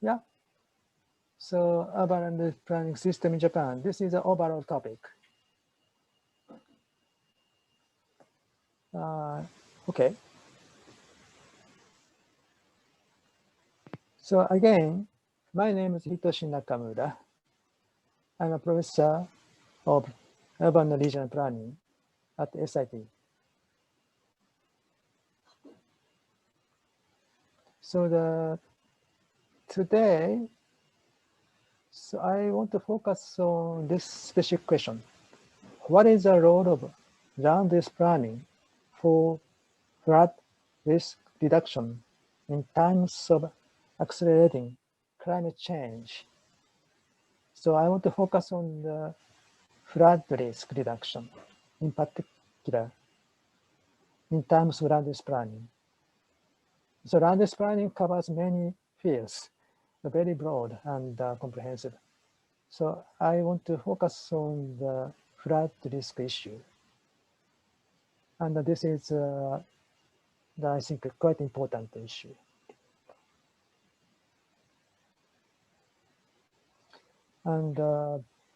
Yeah. So urban land planning system in Japan. This is the overall topic. Okay. So again, my name is Hitoshi Nakamura. I'm a professor of urban regional planning at SIT. So today, so I want to focus on this specific question. What is the role of land-use planning for flood risk reduction in times of accelerating climate change? So I want to focus on the flood risk reduction, in particular, in terms of land use planning. So land use planning covers many fields, very broad and comprehensive. So I want to focus on the flood risk issue. And this is, I think, quite important issue. And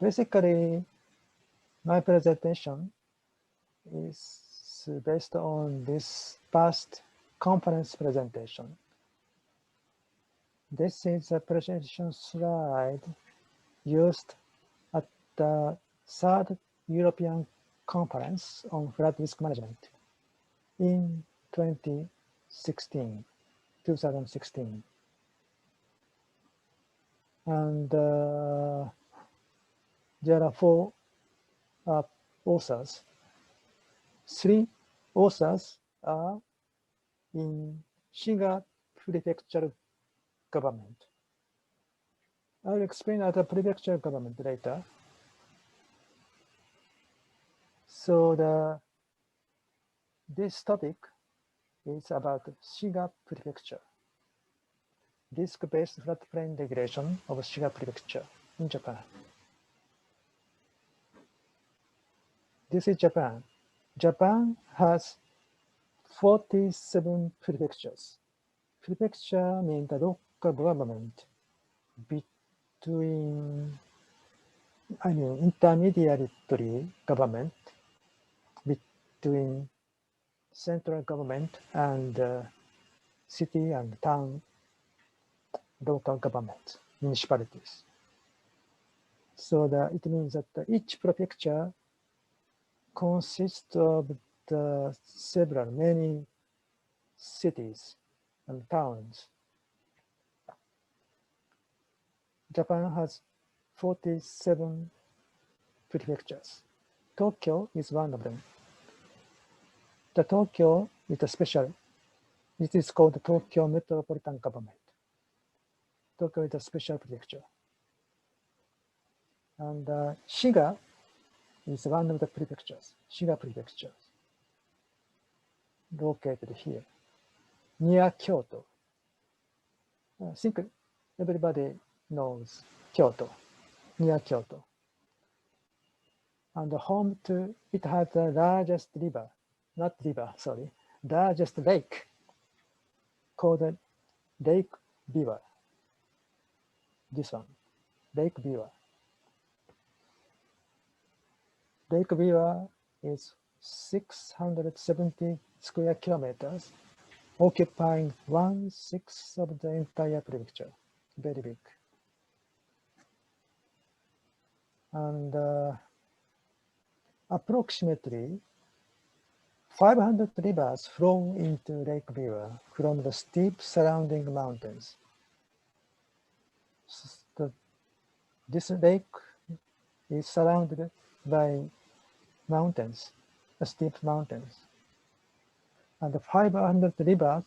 basically, my presentation is based on this past conference presentation. This is a presentation slide used at the third European Conference on Flood Risk Management in 2016. And there are four authors. Three authors are in Shiga Prefecture government. I'll explain at the Prefecture government later. So this topic is about Shiga Prefecture, risk-based floodplain regulation of Shiga Prefecture in Japan. This is Japan. Japan has 47 prefectures. Prefecture means the local government between, intermediary government between central government and city and town local government, municipalities. So it means that each prefecture consists of many cities and towns. Japan has 47 prefectures. Tokyo is one of them. The Tokyo is a special, it is called the Tokyo Metropolitan Government. Tokyo is a special prefecture. And Shiga is one of the prefectures, Shiga Prefecture, located here, near Kyoto. I think everybody knows Kyoto, near Kyoto. And home to, it has the largest largest lake called Lake Biwa. This one, Lake Biwa. Lake Biwa is 670 square kilometers, occupying 1/6 of the entire prefecture. Very big. And approximately 500 rivers flow into Lake Biwa from the steep surrounding mountains. This lake is surrounded by mountains, steep mountains. And the 500 rivers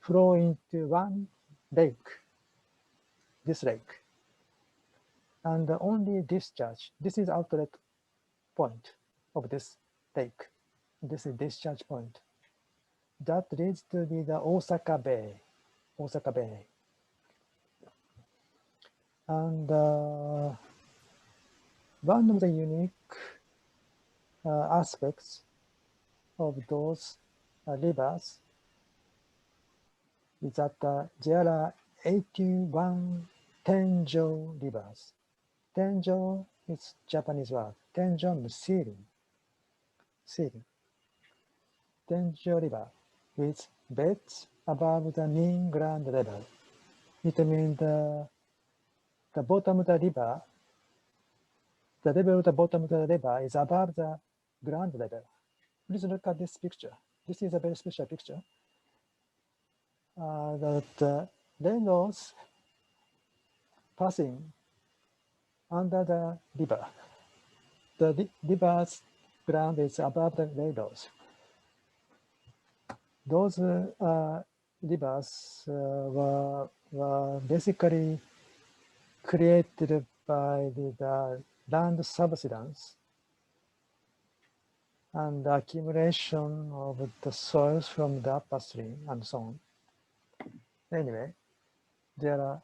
flow into one lake, this lake. And the only discharge, this is outlet point of this lake. This is discharge point. That leads to be the Osaka Bay. And one of the unique aspects of those rivers is that there are 81 Tenjo rivers. Tenjo is Japanese word. Tenjo means ceiling. Ceiling. Tenjo river with beds above the mean ground level. It means the bottom of the river, the level of the bottom of the river is above the ground level. Please look at this picture. This is a very special picture. The railroads passing under the river. The river's ground is above the railroads. Those rivers were basically created by the land subsidence and the accumulation of the soils from the upper stream and so on. Anyway, there are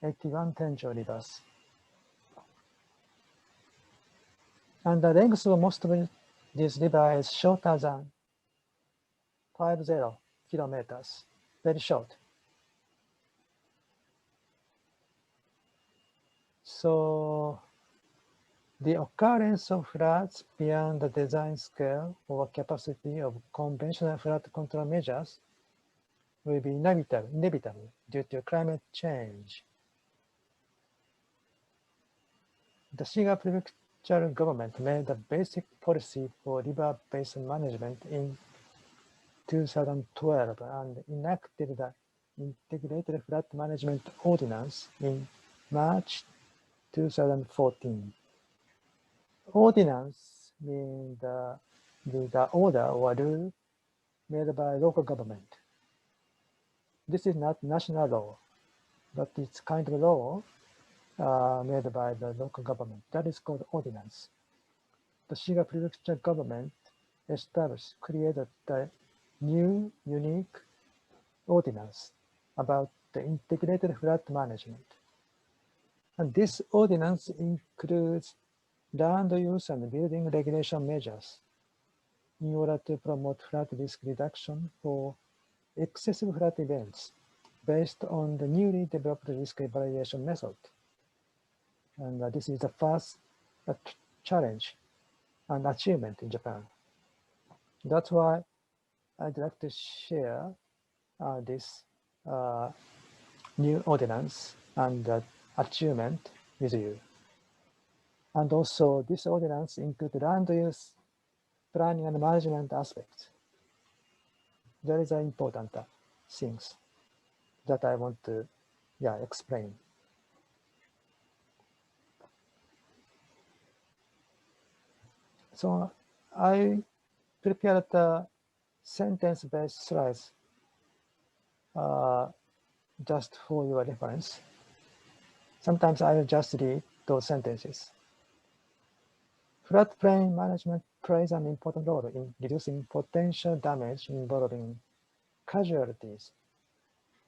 81 Tenjo rivers. And the length of most of these rivers is shorter than 50 kilometers, very short. So the occurrence of floods beyond the design scale or capacity of conventional flood control measures will be inevitable due to climate change. The Shiga Prefecture government made a basic policy for river basin management in 2012 and enacted the Integrated Flood Management Ordinance in March 2014. Ordinance means the order or rule made by local government. This is not national law, but it's kind of law made by the local government. That is called ordinance. The Shiga Prefecture government created the new, unique ordinance about the integrated flood management. And this ordinance includes land use and building regulation measures in order to promote flood risk reduction for excessive flood events based on the newly developed risk evaluation method. And this is the first challenge and achievement in Japan. That's why I'd like to share this new ordinance and achievement with you. And also, this ordinance includes land use planning and management aspects. There is important things that I want to explain. So I prepared a sentence-based slides just for your reference. Sometimes I will just read those sentences. Floodplain management plays an important role in reducing potential damage involving casualties.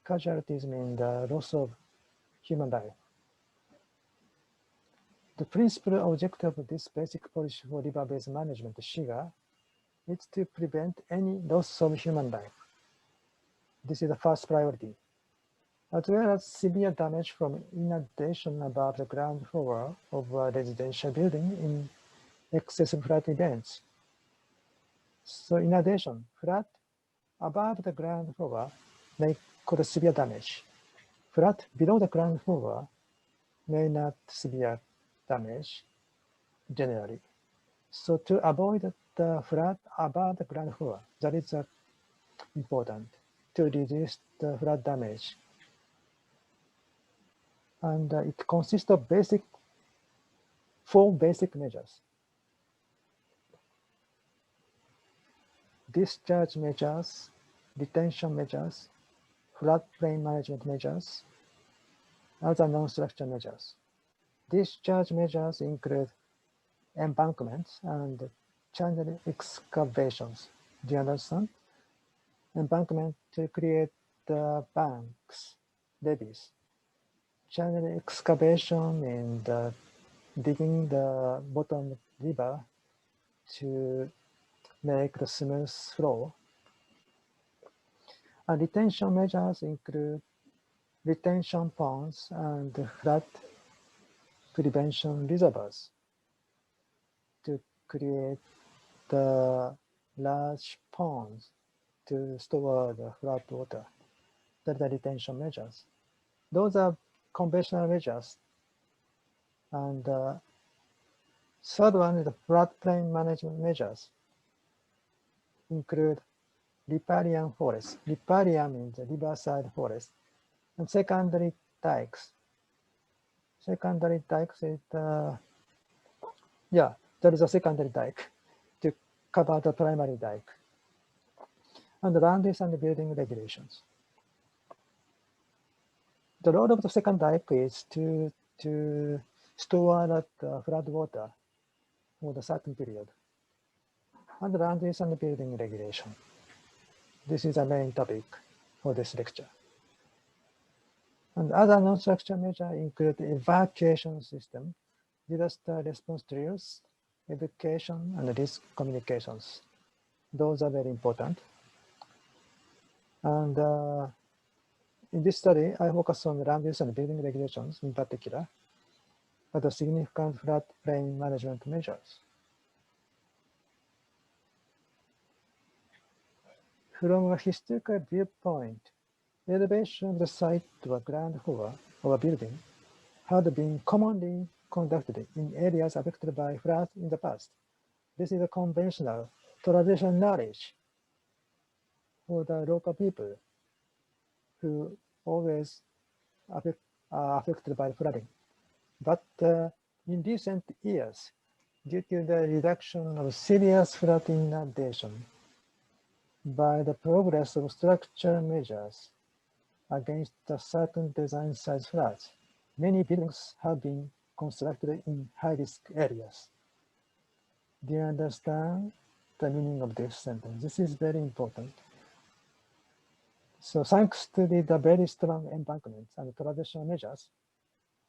Casualties mean the loss of human life. The principal objective of this basic policy for river-based management, Shiga, is to prevent any loss of human life. This is the first priority, as well as severe damage from inundation above the ground floor of a residential building in excessive flood events. So inundation, flood above the ground floor may cause severe damage. Flood below the ground floor may not severe damage generally. So to avoid the flood above the ground floor, that is important to reduce the flood damage. And it consists of four basic measures. Discharge measures, detention measures, floodplain management measures, other non-structural measures. Discharge measures include embankments and channel excavations. Do you understand? Embankment to create the banks, levees. Channel excavation and digging the bottom river to make the smooth flow. And retention measures include retention ponds and flood prevention reservoirs to create the large ponds to store the flood water. That are the retention measures. Those are conventional measures. And third one is the floodplain management measures, include riparian forests. Riparian means the riverside forest. And secondary dikes. Secondary dikes is there is a secondary dike to cover the primary dike. And the land use and building regulations. The role of the second dike is to store that flood water for the certain period. And the land use and building regulation. This is the main topic for this lecture. And other non-structural measures include evacuation system, disaster response drills, education, and risk communications. Those are very important. And in this study, I focus on land use and building regulations in particular, but the significant floodplain management measures. From a historical viewpoint, the elevation of the site to a ground floor of a building had been commonly conducted in areas affected by floods in the past. This is a conventional traditional knowledge for the local people who always are affected by flooding. But in recent years, due to the reduction of serious flood inundation by the progress of structural measures against a certain design size floods, many buildings have been constructed in high-risk areas. Do you understand the meaning of this sentence? This is very important. So thanks to the very strong embankments and traditional measures,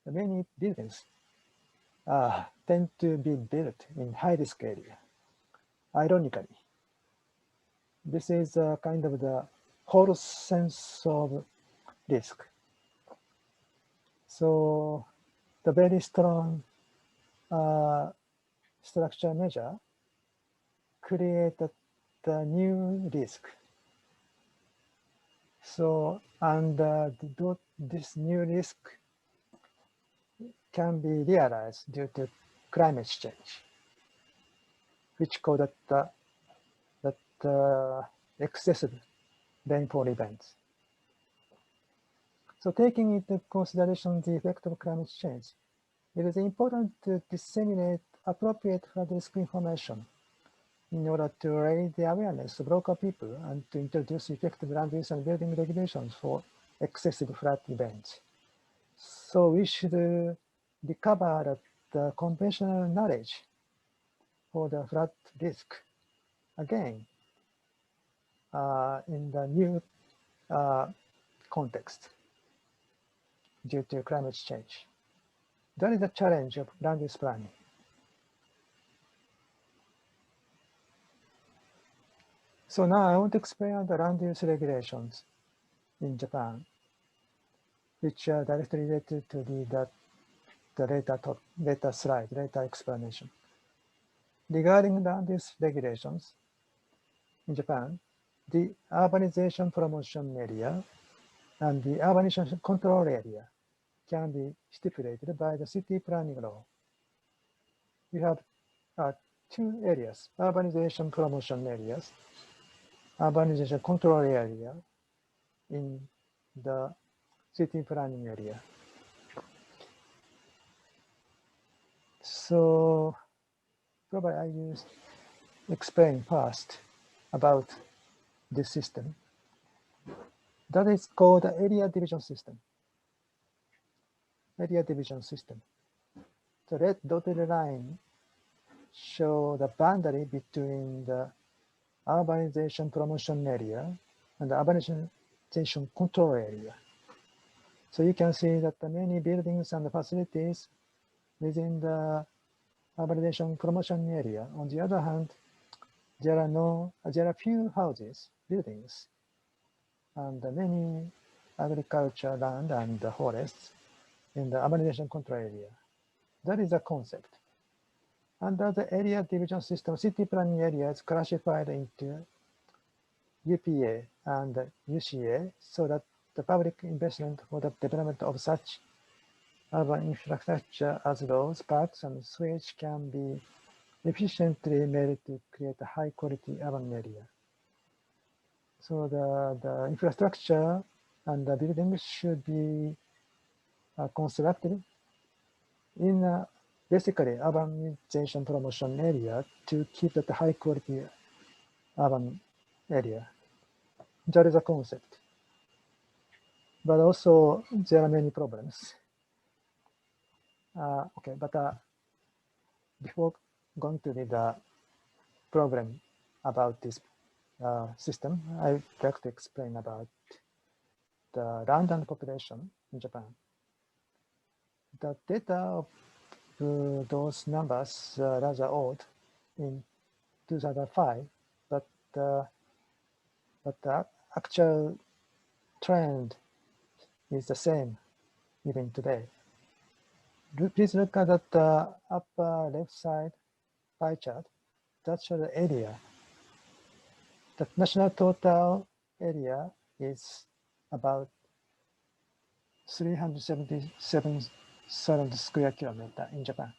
many buildings tend to be built in high-risk area. Ironically, this is a kind of the whole sense of risk. So the very strong structure measure created the new risk. So, and this new risk can be realized due to climate change, which caused that excessive rainfall events. So taking into consideration the effect of climate change, it is important to disseminate appropriate flood risk information in order to raise the awareness of local people and to introduce effective land use and building regulations for excessive flood events. So we should recover the conventional knowledge for the flood risk again in the new context due to climate change. That is the challenge of land use planning. So now I want to explain the land use regulations in Japan, which are directly related to the later slide, later explanation. Regarding land use regulations in Japan, the urbanization promotion area and the urbanization control area can be stipulated by the city planning law. We have two areas, urbanization promotion areas, urbanization control area in the city planning area. So probably I will explain first about this system. That is called the area division system. Area division system. The red dotted line show the boundary between the urbanization promotion area and the urbanization control area. So you can see that the many buildings and facilities within the urbanization promotion area. On the other hand, there are few houses, buildings, and many agriculture land and forests in the urbanization control area. That is the concept. Under the area division system, city planning area is classified into UPA and UCA so that the public investment for the development of such urban infrastructure as roads, parks, and sewage can be efficiently made to create a high-quality urban area. So the infrastructure and the buildings should be constructed in basically urbanization promotion area to keep that high-quality urban area. That is a concept. But also there are many problems. Okay, but before going to the problem about this system, I'd like to explain about the land and population in Japan. The data of those numbers are rather old in 2005, but the actual trend is the same even today. Please look at the upper left side pie chart. That shows the area. The national total area is about 377,000 square kilometers in Japan.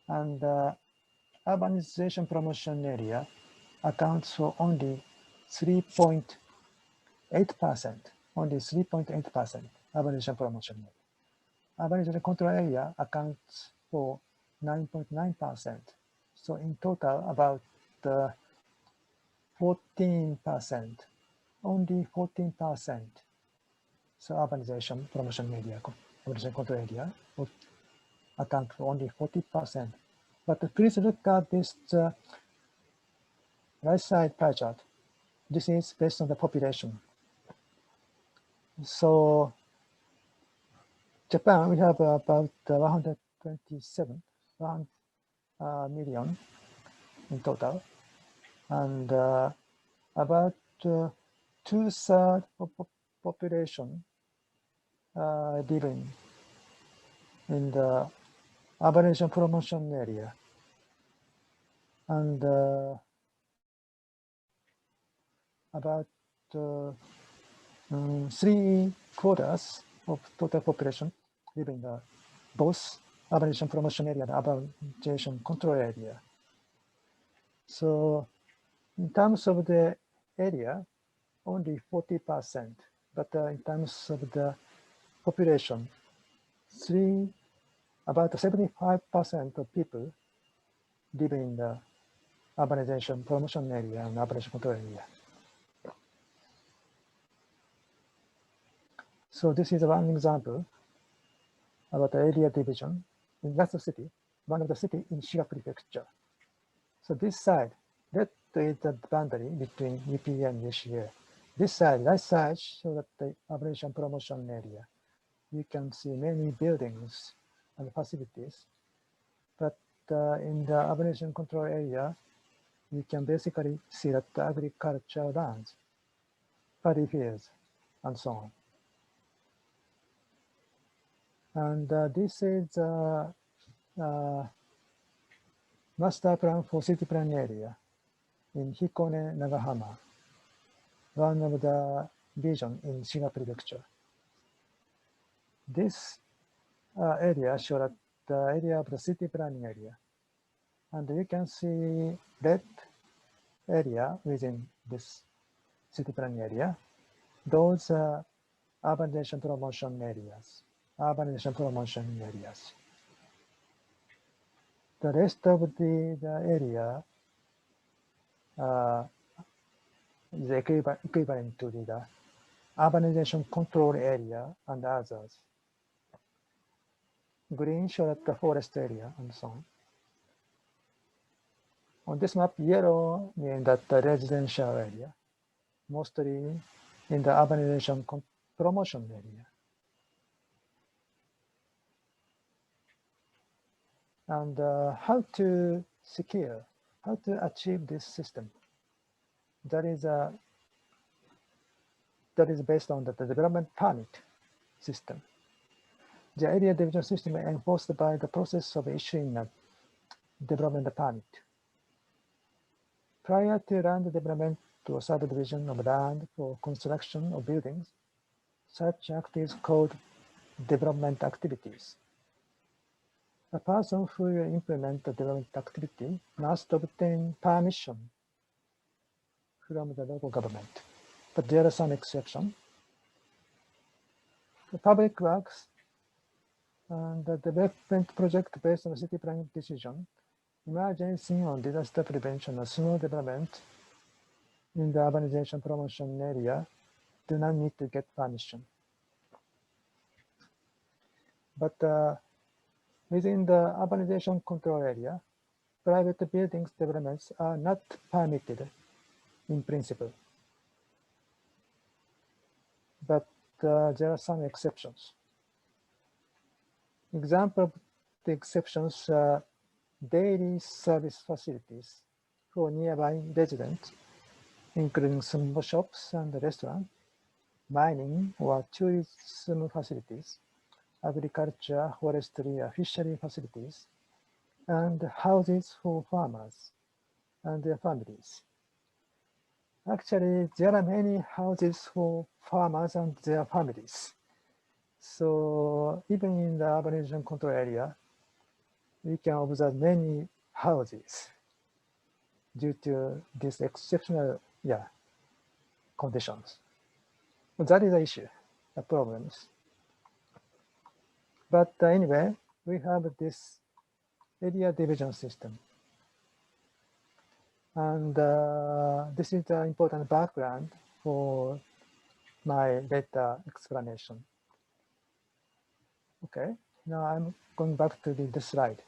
And the urbanization promotion area accounts for only 3.8%, only 3.8% urbanization promotion area. Urbanization control area accounts for 9.9%. So in total, about 14%, only 14%. So urbanization promotion area, urbanization control area would account for only 40%. But please look at this right side pie chart. This is based on the population. So Japan, we have about 127 million in total, and about 2/3 of population living in the urbanization promotion area, and about 3/4 of total population live in the both urbanization promotion area and urbanization control area. So in terms of the area, only 40%, but in terms of the population, about 75% of people live in the urbanization promotion area and urbanization control area. So this is one example about the area division in Yasu city, one of the city in Shiga Prefecture. So this side, that is the boundary between UPA and UCA. This side, right side, shows that the urbanization promotion area. You can see many buildings and facilities, but in the urbanization control area, you can basically see that the agricultural lands, paddy fields, and so on. And this is master plan for city plan area in Hikone-Nagahama, one of the region in Shiga Prefecture. This area shows the area of the city planning area. And you can see red area within this city planning area. Those are urbanization promotion areas. Urbanization promotion areas. The rest of the area is equivalent to the urbanization control area and others. Green shows the forest area and so on. On this map, yellow means that the residential area, mostly in the urbanization promotion area. And how to secure, how to achieve this system? That is that is based on the development permit system. The area division system is enforced by the process of issuing a development permit. Prior to land development or subdivision of land for construction of buildings, such act is called development activities. A person who will implement the development activity must obtain permission from the local government, but there are some exceptions. The public works and the development project based on city planning decision, emergency or disaster prevention or small development in the urbanization promotion area do not need to get permission. But within the urbanization control area, private buildings developments are not permitted in principle. But there are some exceptions. Example of the exceptions are daily service facilities for nearby residents, including small shops and restaurants, mining or tourism facilities, agriculture, forestry, or fishery facilities, and houses for farmers and their families. Actually, there are many houses for farmers and their families. So even in the urbanization control area, we can observe many houses due to these exceptional conditions. That is the issue, the problems. But anyway, we have this area division system. And this is the important background for my later explanation. Okay, now I'm going back to this slide.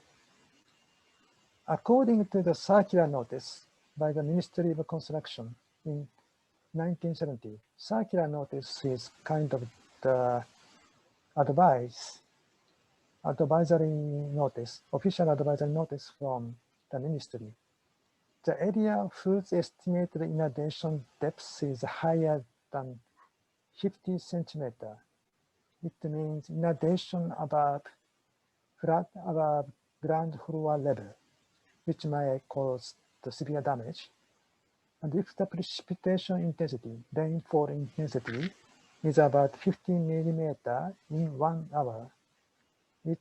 According to the circular notice by the Ministry of Construction in 1970, circular notice is kind of the advisory notice, official advisory notice from the ministry. The area whose estimated inundation depth is higher than 50 centimeters. It means inundation above ground floor level, which may cause the severe damage. And if the precipitation intensity, rainfall intensity, is about 15 millimeters in 1 hour, it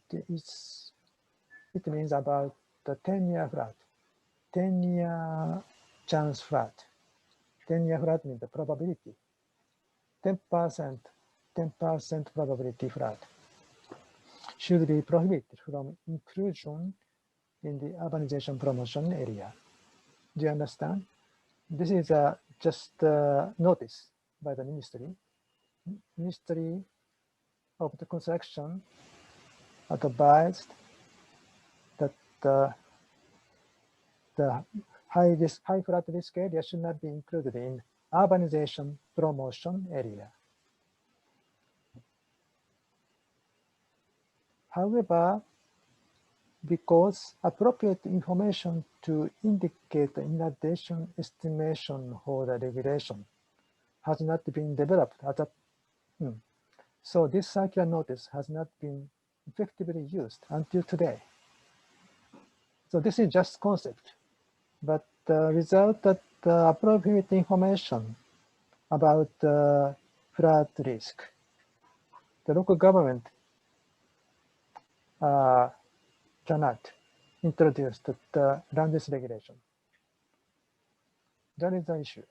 means about the 10-year flood, 10-year chance flood. 10-year flood means the probability, 10% probability flood should be prohibited from inclusion in the urbanization promotion area. Do you understand? This is just a notice by the ministry. Ministry of the Construction advised that the high flood risk area should not be included in urbanization promotion area. However, because appropriate information to indicate the inundation estimation for the regulation has not been developed so this circular notice has not been effectively used until today. So this is just concept, but without that appropriate information about flood risk, the local government cannot introduce the land use regulation. That is the issue.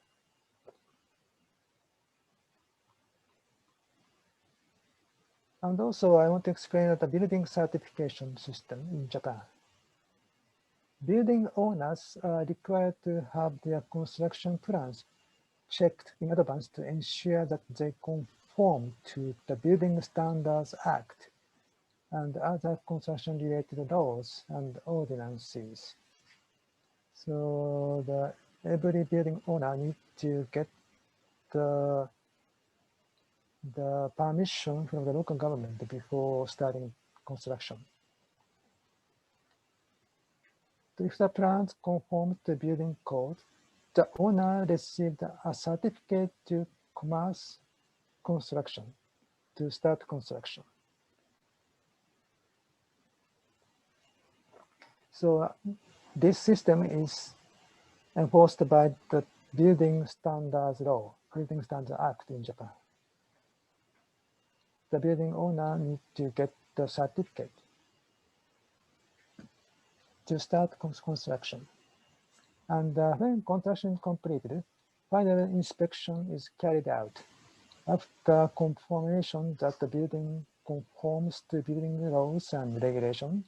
And also, I want to explain the building certification system in Japan. Building owners are required to have their construction plans checked in advance to ensure that they conform to the Building Standards Act and other construction-related laws and ordinances. So every building owner needs to get the permission from the local government before starting construction. If the plans conform to building code, the owner received a certificate to commence construction, to start construction. So this system is enforced by the Building Standards Law, Building Standards Act in Japan. The building owner needs to get the certificate to start construction. And when construction is completed, final inspection is carried out. After confirmation that the building conforms to building laws and regulations,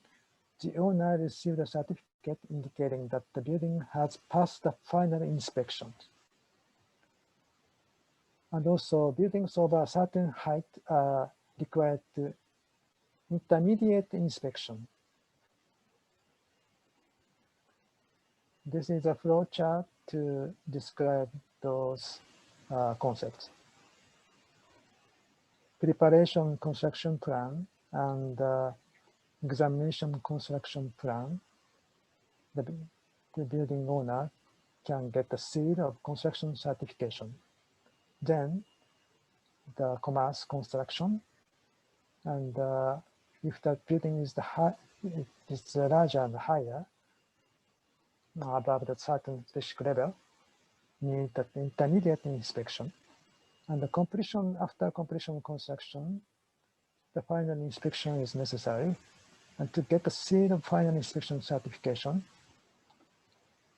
the owner received a certificate indicating that the building has passed the final inspection. And also, buildings over a certain height are required to intermediate inspection. This is a flow chart to describe those concepts. Preparation construction plan and examination construction plan. The building owner can get the seal of construction certification. Then the commerce construction, and if the building is it's larger and higher, above the certain specific level, need the intermediate inspection. And the completion, after completion construction, the final inspection is necessary. And to get the seal of final inspection certification,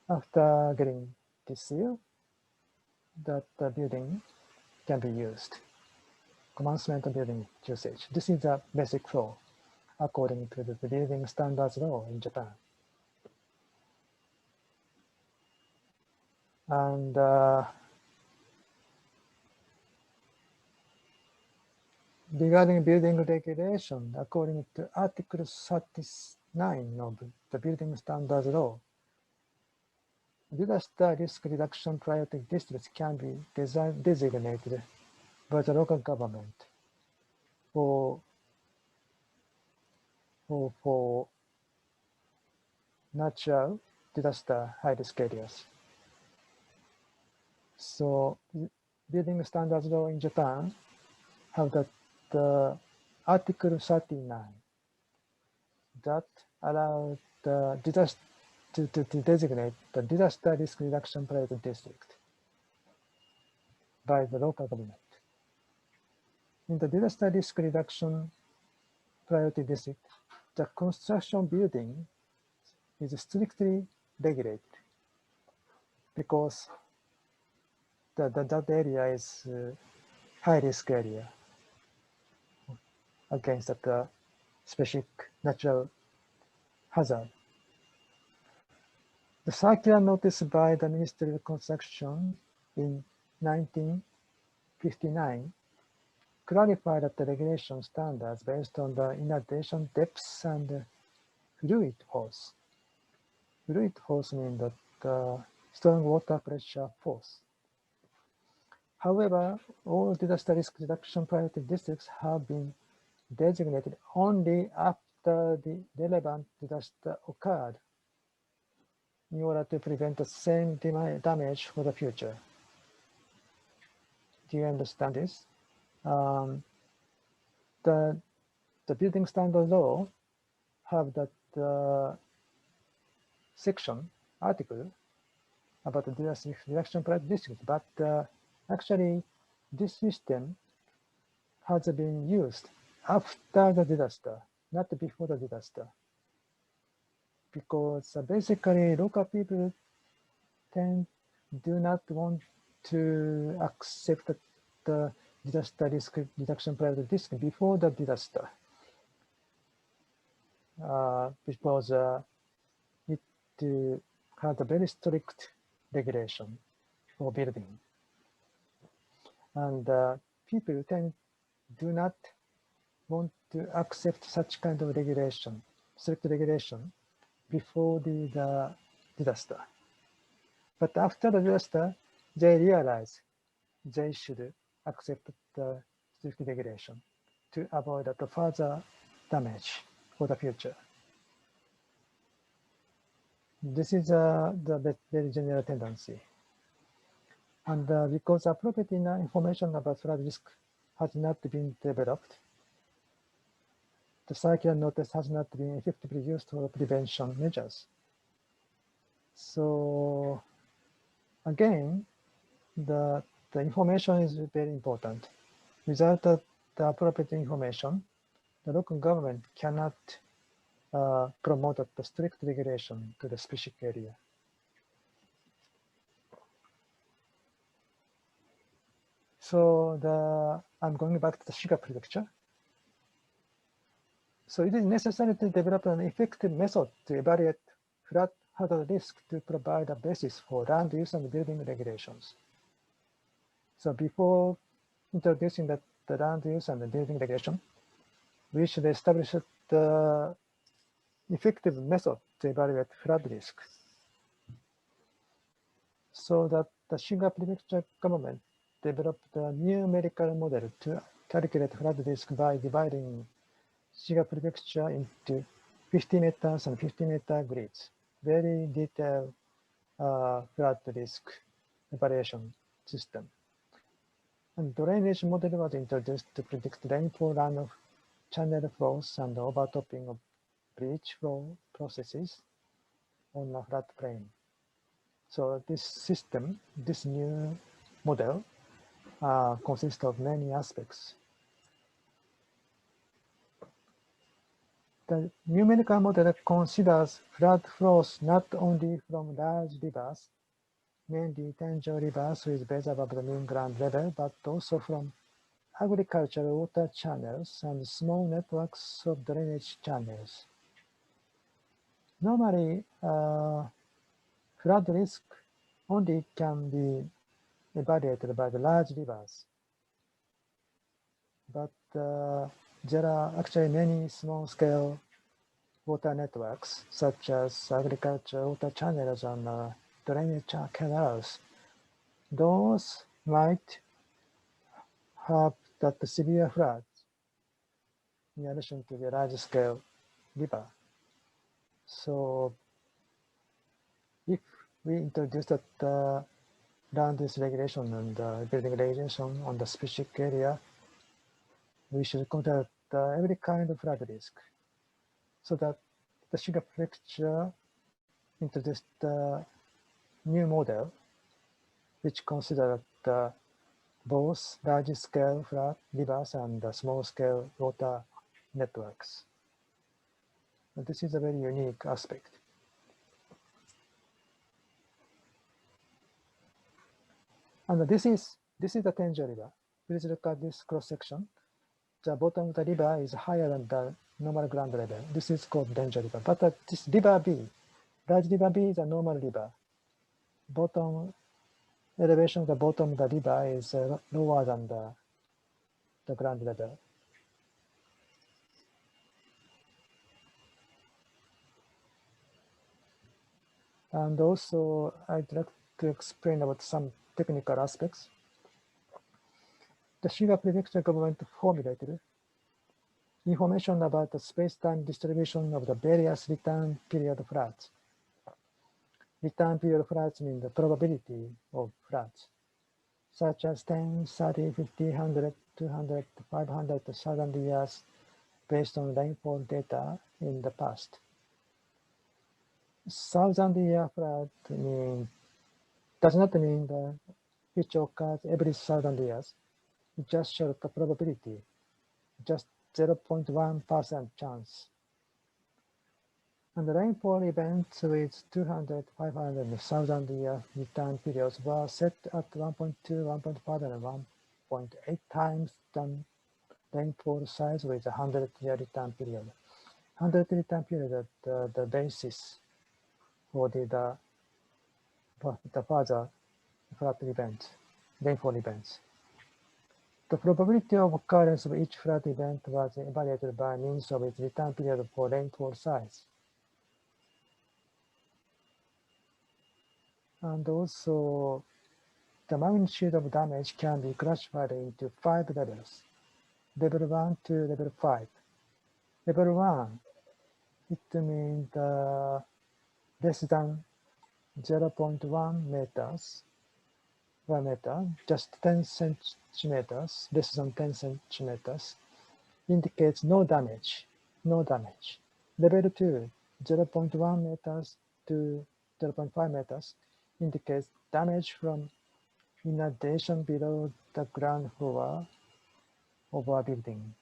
after getting this seal, that the building can be used. Commencement of building usage. This is a basic flow according to the building standards law in Japan. And regarding building regulation, according to Article 39 of the Building Standards Law, disaster risk reduction priority districts can be designated by the local government for natural disaster high-risk areas. So, building standards law in Japan have the Article 39 that allows the disaster to designate the disaster risk reduction priority district by the local government. In the disaster risk reduction priority district, the construction building is strictly regulated because that area is high risk area against that specific natural hazard. The circular notice by the Ministry of Construction in 1959 clarified that the regulation standards based on the inundation depths and fluid force. Fluid force means that strong water pressure force. However, all disaster risk reduction priority districts have been designated only after the relevant disaster occurred in order to prevent the same damage for the future. Do you understand this? The building standard law have that section, article about the disaster risk reduction priority district, but actually this system has been used after the disaster, not before the disaster. Because basically local people do not want to accept the disaster risk reduction priority district before the disaster. Because it had a very strict regulation for building. And people do not want to accept such kind of regulation, strict regulation, before the disaster. But after the disaster, they realize they should accept the strict regulation to avoid the further damage for the future. This is the very general tendency. And because appropriate information about flood risk has not been developed. The circular notice has not been effectively used for prevention measures. So again, the information is very important. Without the appropriate information, the local government cannot promote the strict regulation to the specific area. So I'm going back to the Shiga Prefecture. So it is necessary to develop an effective method to evaluate flood hazard risk to provide a basis for land use and building regulations. So before introducing the land use and the building regulation, we should establish the effective method to evaluate flood risk. So that the Shiga Prefecture government developed a numerical model to calculate flood risk by dividing Shiga Prefecture into 50 meters and 50-meter grids. Very detailed flood risk evaluation system. And drainage model was introduced to predict rainfall runoff, channel flows, and overtopping of breach flow processes on a floodplain. So this system, this new model, consists of many aspects. The numerical model considers flood flows not only from large rivers, mainly Tenjo rivers with base above the mean ground level, but also from agricultural water channels and small networks of drainage channels. Normally, flood risk only can be evaluated by the large rivers, but there are actually many small-scale water networks, such as agricultural water channels and drainage canals. Those might have that severe floods in addition to the large-scale river. So if we introduce that land use regulation and building regulation on the specific area, we should consider every kind of flood risk, so that the Shiga Prefecture introduced the new model, which considered both large-scale flood rivers and small-scale water networks. And this is a very unique aspect. And this is the Tenjo River. Please look at this cross-section. The bottom of the river is higher than the normal ground level. This is called Tenjo River. But this river B, large river B is a normal river. Bottom elevation of the bottom of the river is lower than the ground level. And also, I'd like to explain about some technical aspects. The Shiga Prefecture government formulated information about the space-time distribution of the various return period floods. Return period floods mean the probability of floods, such as 10, 30, 50, 100, 200, 500, 1,000 years based on rainfall data in the past. 1,000-year flood does not mean the which occurs every 1,000 years. It just shows the probability, just 0.1% chance. And the rainfall events with 200, 500, and 1,000-year return periods were set at 1.2, 1.5, and 1.8 times the rainfall size with a 100-year return period. 100 return period is the basis for the further flood events, rainfall events. The probability of occurrence of each flood event was evaluated by means of its return period for rainfall size. And also, the magnitude of damage can be classified into 5 levels, level 1 to level 5. Level 1, it means less than 0.1 meters. parameter, just 10 centimeters, less than 10 centimeters, indicates no damage, no damage. Level 2, 0.1 meters to 0.5 meters, indicates damage from inundation below the ground floor of a building.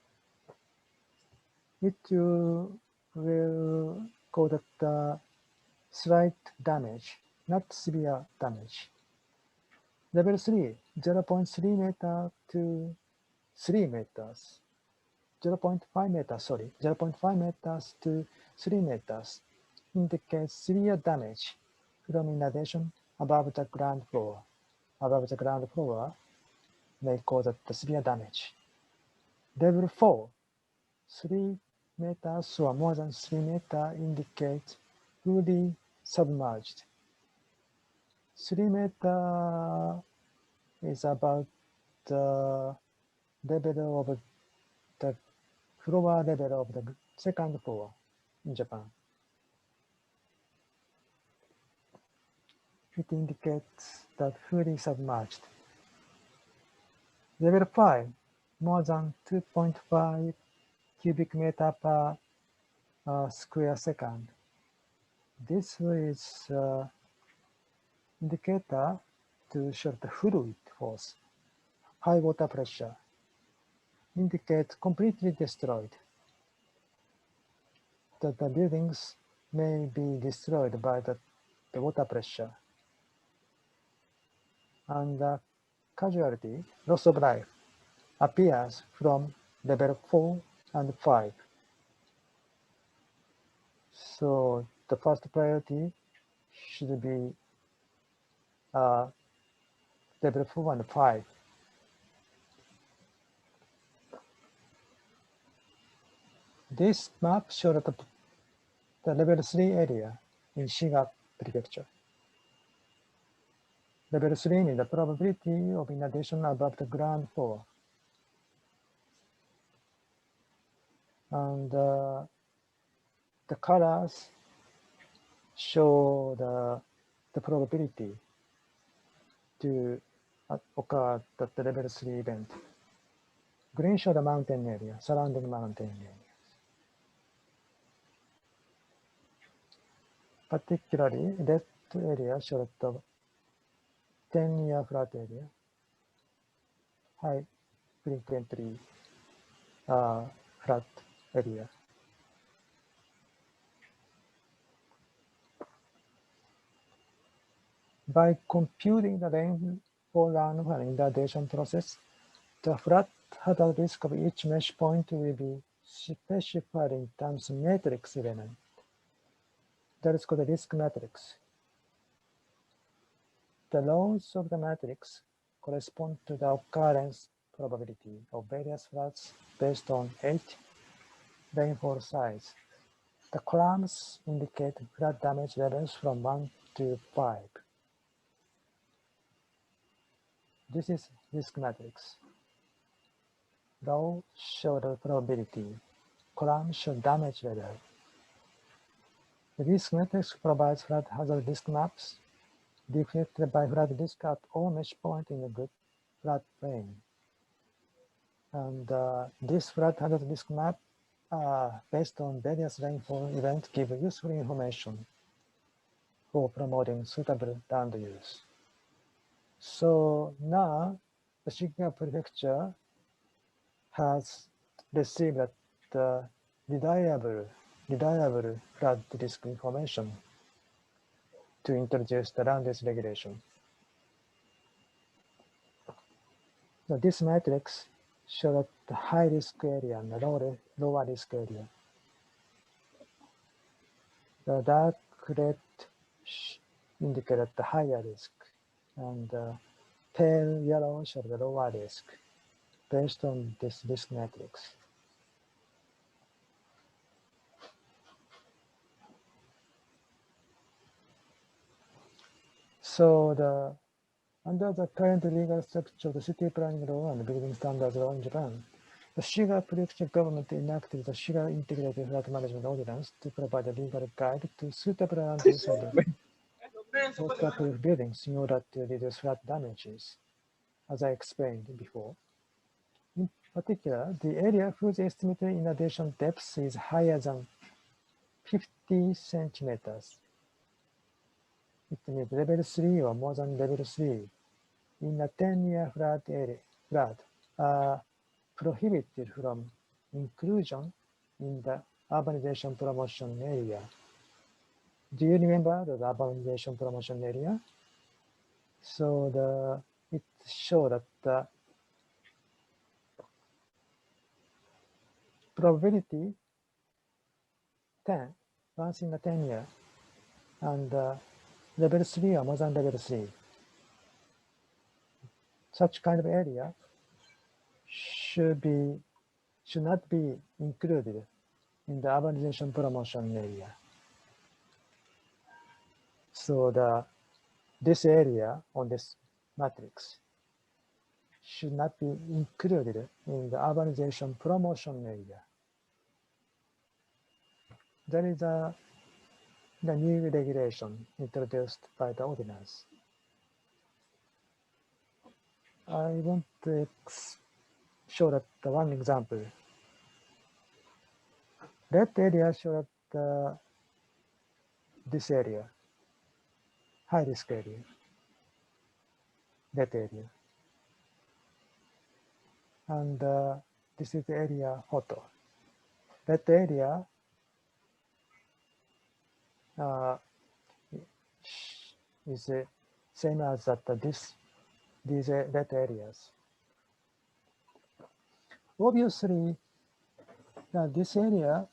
It will call that slight damage, not severe damage. Level 3, 0.3 meter to 3 meters. 0.5 meters, sorry, 0.5 meters to 3 meters indicates severe damage from inundation above the ground floor. Above the ground floor may cause the severe damage. Level 4, 3 meters or more than 3 meters indicates fully submerged. 3 meters is about the level of the floor level of the second floor in Japan. It indicates that fully submerged. Level 5, more than 2.5 cubic meter per square second. This is indicator to show the fluid force. High water pressure indicates completely destroyed. That the buildings may be destroyed by the water pressure. And the casualty, loss of life, appears from level 4 and 5. So the first priority should be level 4 and 5. This map shows the level 3 area in Shiga Prefecture. Level 3 means the probability of inundation above the ground floor. And the colors show the probability to occur at the level 3 event. Green show the mountain area, surrounding mountain area. Particularly, red area shows the 10-year flood area, high frequently flood area. By computing the rainfall runoff and inundation process, the flood hazard risk of each mesh point will be specified in terms of matrix element. That is called the risk matrix. The rows of the matrix correspond to the occurrence probability of various floods based on H rainfall size. The columns indicate flood damage levels from 1 to 5. This is risk matrix. Row show the probability. Column show damage level. The risk matrix provides flood hazard risk maps reflected by flood risk at all mesh points in a good floodplain. And this flood hazard risk map, based on various rainfall events, give useful information for promoting suitable land use. So now the Shiga Prefecture has received the reliable flood risk information to introduce the land use regulation. So this matrix shows the high risk area and the lower risk area. The dark red indicate the higher risk, and pale yellow shows the lower risk based on this risk matrix. So under the current legal structure of the city planning law and building standards law in Japan, the Shiga Prefecture government enacted the Shiga Integrated Flood Management Ordinance to provide a legal guide to suitable land use. waterproof buildings in order to reduce flood damages, as I explained before. In particular, the area whose estimated inundation depth is higher than 50 centimeters. It means level 3 or more than level 3 in a 10-year flood area are prohibited from inclusion in the urbanization promotion area. Do you remember the urbanization promotion area? So it showed that the probability 10, once in a 10 year, and level 3 or more than level 3. Such kind of area should not be included in the urbanization promotion area. So this area on this matrix should not be included in the urbanization promotion area. That is the new regulation introduced by the ordinance. I want to show that one example. Red area show that this area, high risk area, red area. And this is the area photo. Red area is same as that these red areas. Obviously, this area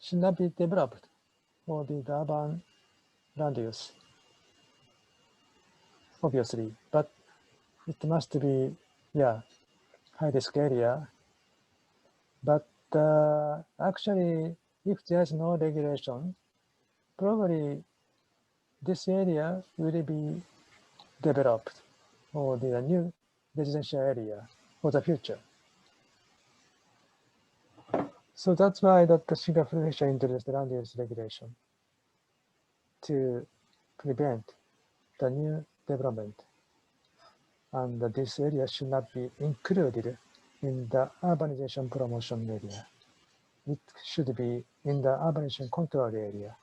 should not be developed for the urban land use, obviously, but it must be, high risk area. But actually, if there's no regulation, probably this area will be developed for the new residential area for the future. So that's why that the Shiga Prefecture introduced the land use regulation to prevent the new development. And this area should not be included in the urbanization promotion area. It should be in the urbanization control area.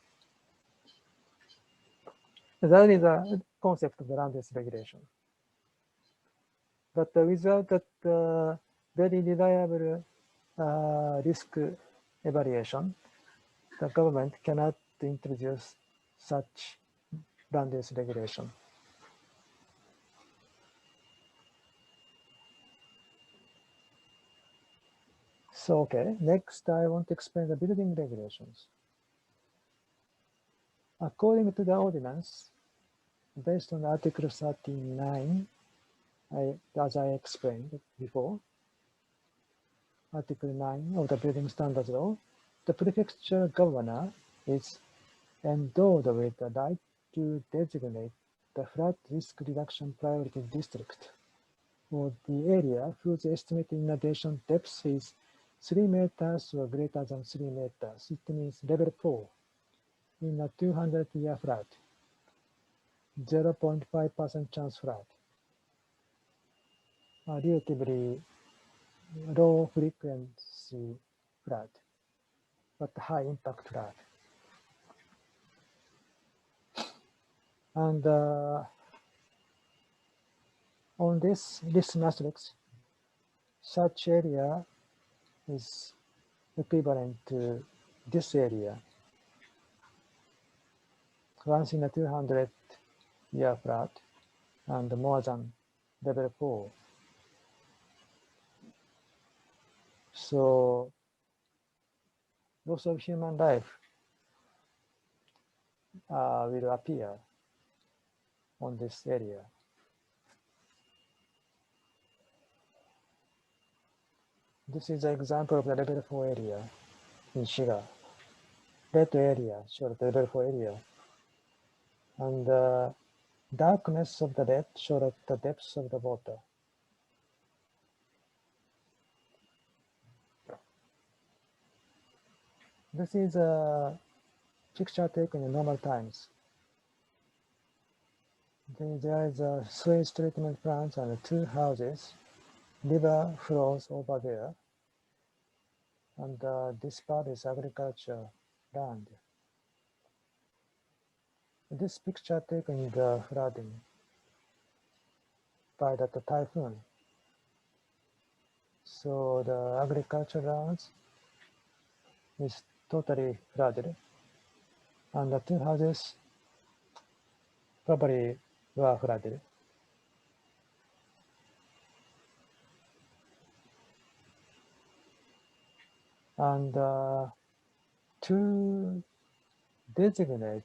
That is the concept of the land use regulation. But without that very reliable risk evaluation, the government cannot introduce such land use regulation. So, okay, next I want to explain the building regulations. According to the ordinance, based on Article 39, as I explained before, Article 9 of the Building Standards Law, the prefecture governor is endowed with the right to designate the flood risk reduction priority district for the area whose estimated inundation depth is 3 meters or greater than 3 meters. It means level 4 in a 200-year flood, 0.5% chance flood, a relatively low frequency flood, but high impact flood. And on this matrix, such area is equivalent to this area, once in a 200-year flood, and more than level 4. So loss of human life will appear on this area. This is an example of the level 4 area in Shiga. Red area shows the level 4 area. And the darkness of the red shows the depth of the water. This is a picture taken in normal times. There is a sewage treatment plant and 2 houses. River flows over there. And this part is agriculture land. This picture taken in the flooding by the typhoon. So the agriculture lands is totally flooded. And the 2 houses probably were flooded. And to designate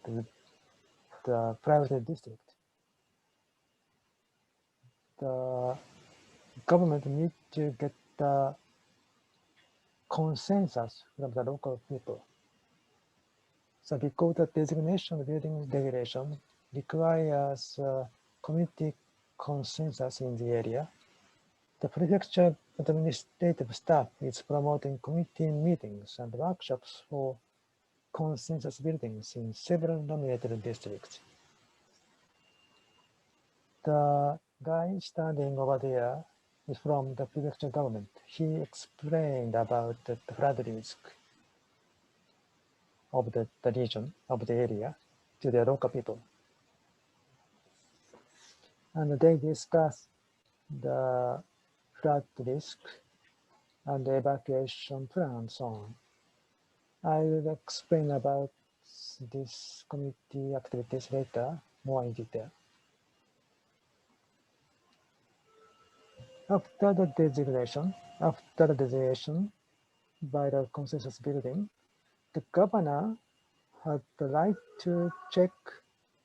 the private district, the government needs to get the consensus from the local people. So because the designation of building regulation requires community consensus in the area, the prefecture administrative staff is promoting committee meetings and workshops for consensus buildings in several nominated districts. The guy standing over there is from the prefecture government. He explained about the flood risk of the region, of the area, to the local people. And they discussed the flood risk and the evacuation plan and so on. I will explain about this committee activities later, more in detail. After the designation by the consensus building, the governor had the right to check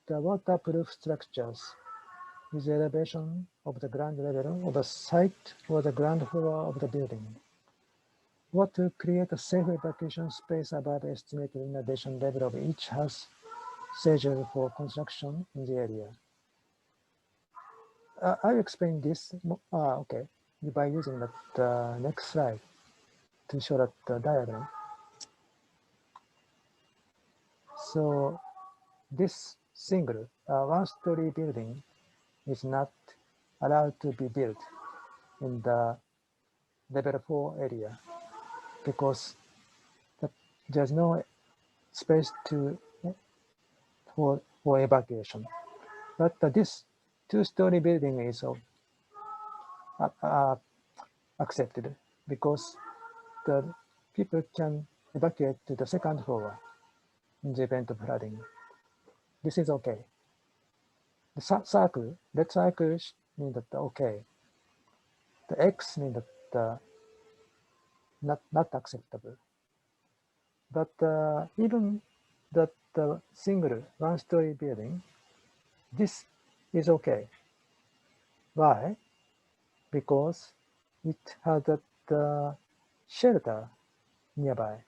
the waterproof structures with the elevation of the ground level of the site or the ground floor of the building, or to create a safe evacuation space above estimated inundation level of each house scheduled for construction in the area. I'll explain this, okay, by using the next slide to show that the diagram. So this single one-story building is not allowed to be built in the level 4 area because there's no space for evacuation. But this 2-story building is accepted because the people can evacuate to the 2nd floor in the event of flooding. This is okay. The circle, red circle means that okay. The X means that not acceptable. But even that single one-story building, this is okay. Why? Because it has the shelter nearby.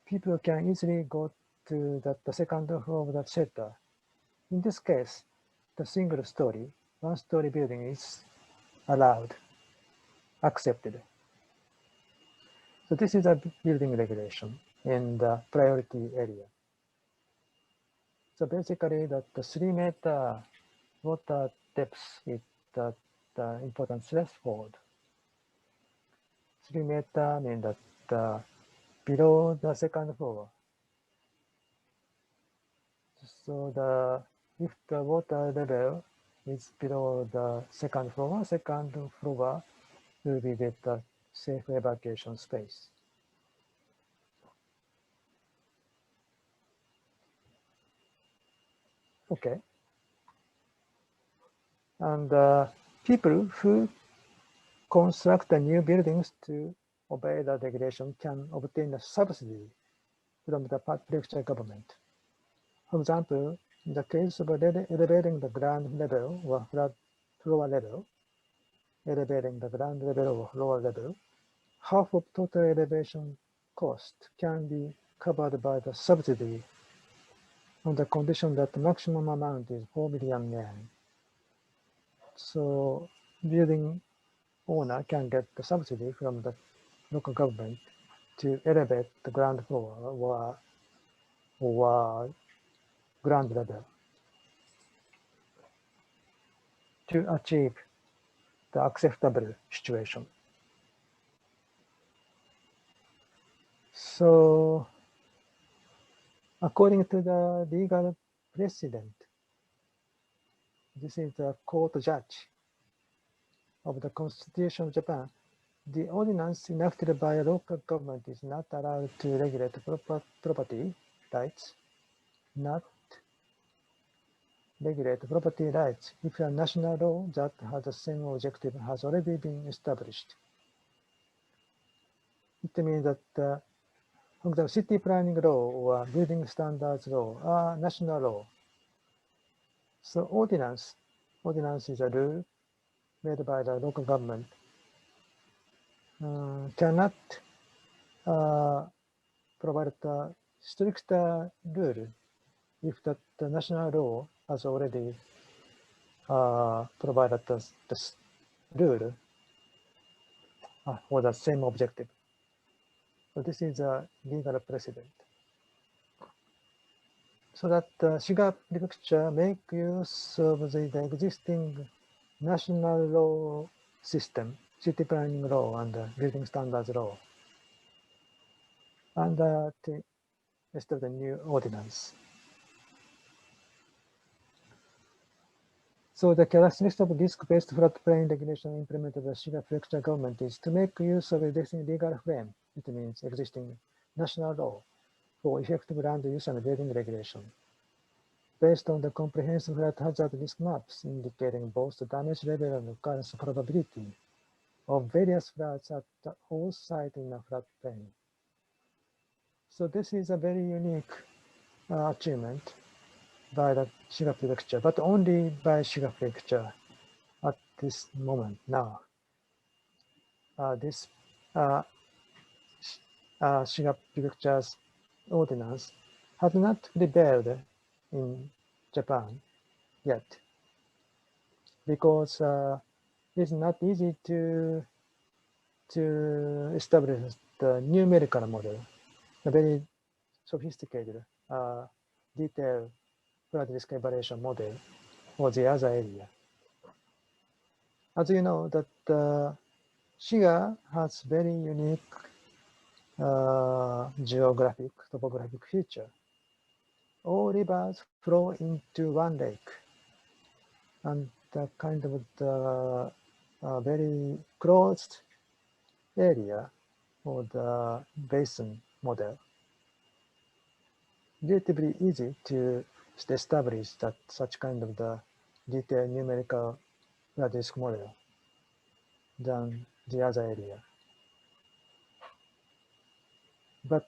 People can easily go to the 2nd floor of the shelter. In this case, the single story, one-story building is allowed, accepted. So this is a building regulation in the priority area. So basically the 3-meter water depth is the important threshold. 3-meter means that below the 2nd floor. So if the water level is below the 2nd floor will be get a safe evacuation space. Okay. And people who construct the new buildings to obey the regulation can obtain a subsidy from the prefecture government. For example, in the case of elevating the ground level or floor level, elevating the ground level or floor level, half of total elevation cost can be covered by the subsidy on the condition that the maximum amount is 4 million yen. So building owner can get the subsidy from the local government to elevate the ground floor or ground level. to achieve the acceptable situation. So, according to the legal precedent, this is the court judge of the Constitution of Japan. The ordinance enacted by a local government is not allowed to regulate property rights, not regulate property rights if a national law that has the same objective has already been established. It means that, for example, city planning law or building standards law are national law. So ordinance is a rule made by the local government, cannot provide a stricter rule if the national law has already provided the rule for the same objective. So this is a legal precedent. So that Shiga Prefecture make use of the existing national law system, city planning law and building standards law, and instead of the new ordinance. So the characteristic of disk-based floodplain regulation implemented by the Shiga Prefecture government is to make use of existing legal frame. It means existing national law for effective land use and building regulation, based on the comprehensive flood hazard risk maps indicating both the damage level and occurrence probability of various floods at all sites in a floodplain. So this is a very unique achievement by the Shiga Prefecture, but only by Shiga Prefecture at this moment now. This Shiga Prefecture's ordinance has not prevailed in Japan yet, because it's not easy to establish the numerical model, a very sophisticated, detailed flood risk evaluation model for the other area. As you know, that Shiga has very unique geographic, topographic feature. All rivers flow into one lake, and the kind of the very closed area for the basin model. Relatively easy to establish that such kind of the detailed numerical flood risk model than the other area. But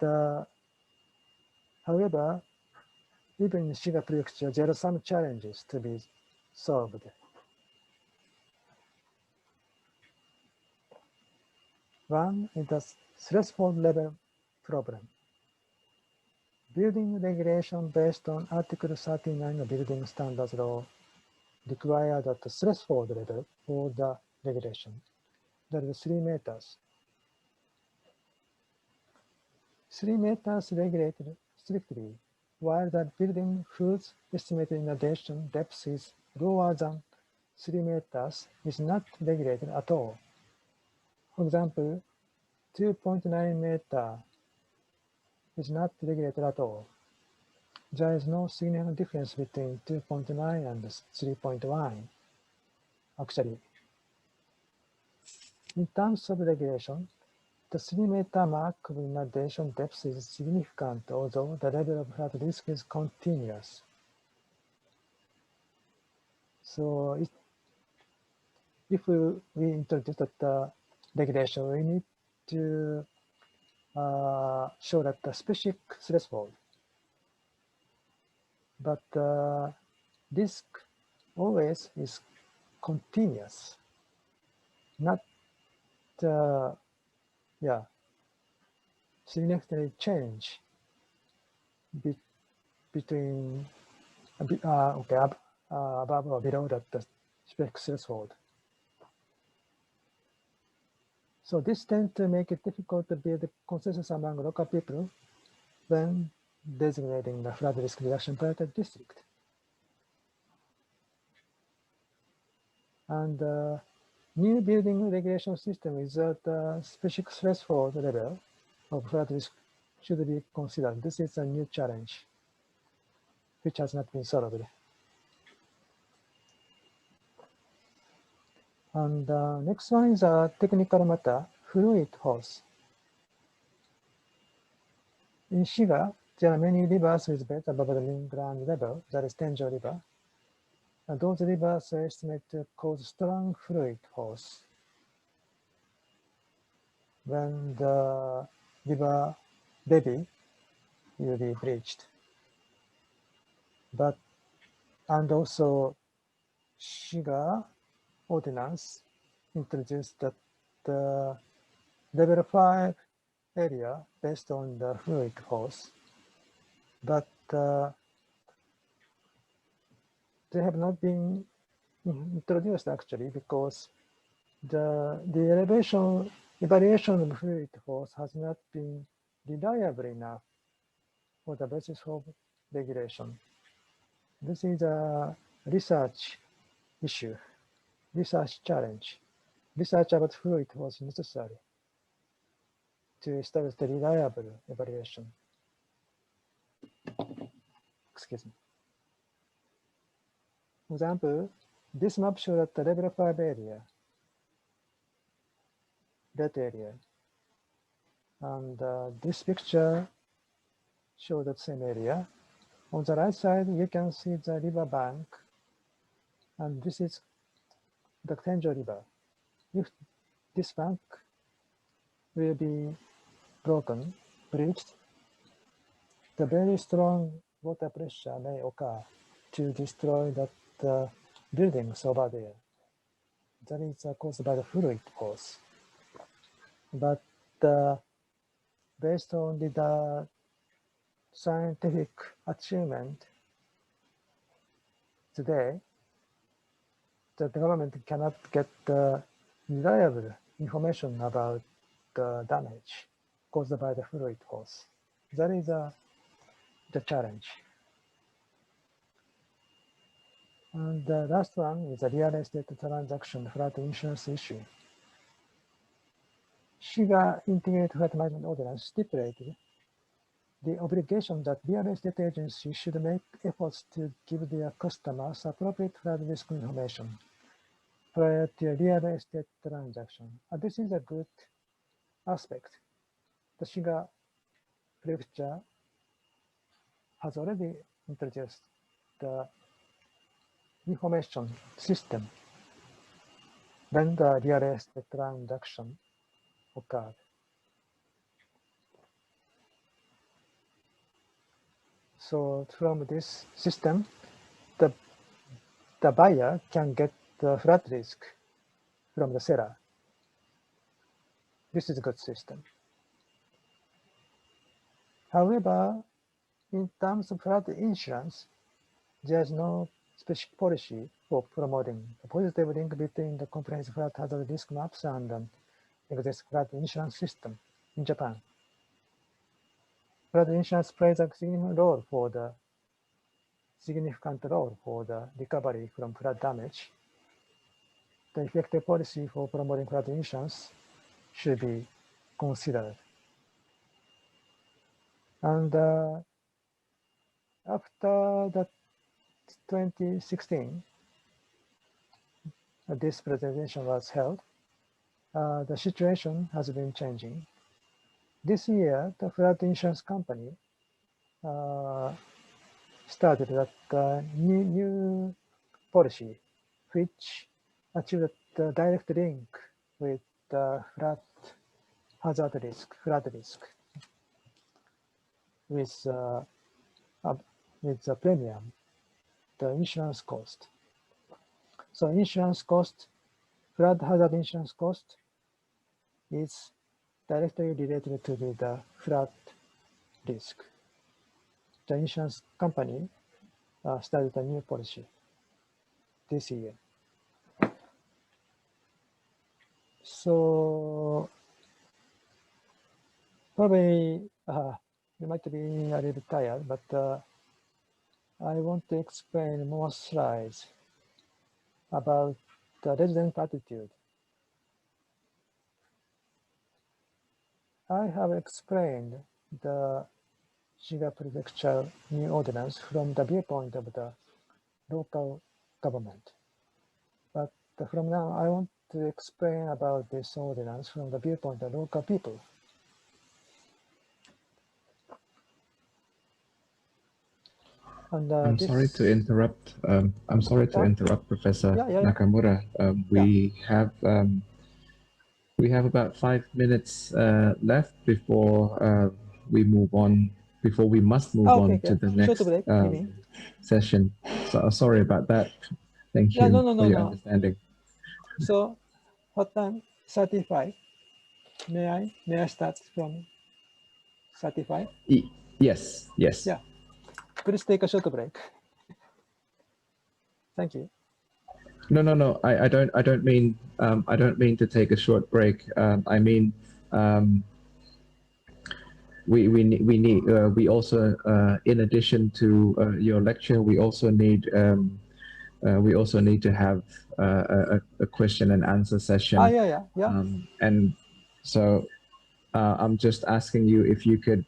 however, even in Shiga Prefecture, there are some challenges to be solved. One is the threshold level problem. Building regulation based on Article 39 of Building Standards Law require that the threshold level for the regulation, that is 3 meters. 3 meters regulated strictly, while the building whose estimated inundation depth is lower than 3 meters is not regulated at all. For example, 2.9 meter is not regulated at all. There is no significant difference between 2.9 and 3.1, actually. In terms of regulation, the 3-meter mark of inundation depth is significant, although the level of flood risk is continuous. So if we introduce the regulation, we need to show that the specific threshold. But risk always is continuous, not significantly change between above or below the specific threshold. So this tends to make it difficult to build a consensus among local people when designating the flood risk reduction priority district. And new building regulation system is at a specific threshold level of flood risk should be considered. This is a new challenge which has not been solved. And next one is a technical matter, fluid hose. In Shiga, there are many rivers with bed above the mean ground level, that is Tenjo River. And those rivers are estimated to cause strong fluid force. When the river levee will be breached. But, and also Shiga ordinance introduced that the level 5 area based on the fluid force. But they have not been introduced actually because the evaluation of fluid force has not been reliable enough for the basis of regulation. This is a research issue, research challenge. Research about fluid was necessary to establish the reliable evaluation. Excuse me. For example, this map shows that the level 5 area, that area. And this picture shows the same area. On the right side, you can see the river bank. And this is the Tenjo River. If this bank will be broken, breached, the very strong water pressure may occur to destroy the buildings over there. That is caused by the fluid force. But based on the scientific achievement today, the government cannot get reliable information about the damage caused by the fluid force. That is the challenge. And the last one is a real estate transaction flood insurance issue. Shiga Integrated Flood Management Ordinance stipulated the obligation that real estate agencies should make efforts to give their customers appropriate flood risk information prior to a real estate transaction. This is a good aspect. The Shiga Prefecture has already introduced the information system when the real estate transaction occurred. So from this system, the buyer can get the flood risk from the seller. This is a good system. However, in terms of flood insurance, there is no specific policy for promoting a positive link between the comprehensive flood hazard risk maps and existing flood insurance system in Japan. Flood insurance plays a significant role for the recovery from flood damage. The effective policy for promoting flood insurance should be considered. And after the 2016, this presentation was held, the situation has been changing. This year, the flood insurance company started that new policy, which achieved the direct link with the flood hazard risk, flood risk, with the premium, the insurance cost. So insurance cost, flood hazard insurance cost is directly related to the flood risk. The insurance company started a new policy this year. So probably you might be a little bit tired, but I want to explain more slides about the resident attitude. I have explained the Shiga Prefecture new ordinance from the viewpoint of the local government. But from now, I want to explain about this ordinance from the viewpoint of local people. And I'm sorry to interrupt. I'm sorry to interrupt, Professor Nakamura. We have about 5 minutes left before we move on. Before we must move on to the next session. So sorry about that. Thank you for your understanding. So, what time? 35. May I start from 35? Yes. Yeah. Please take a short break. Thank you. No. I don't mean to take a short break. I mean we also in addition to your lecture, we also need to have a question and answer session. Yeah. And so I'm just asking you if you could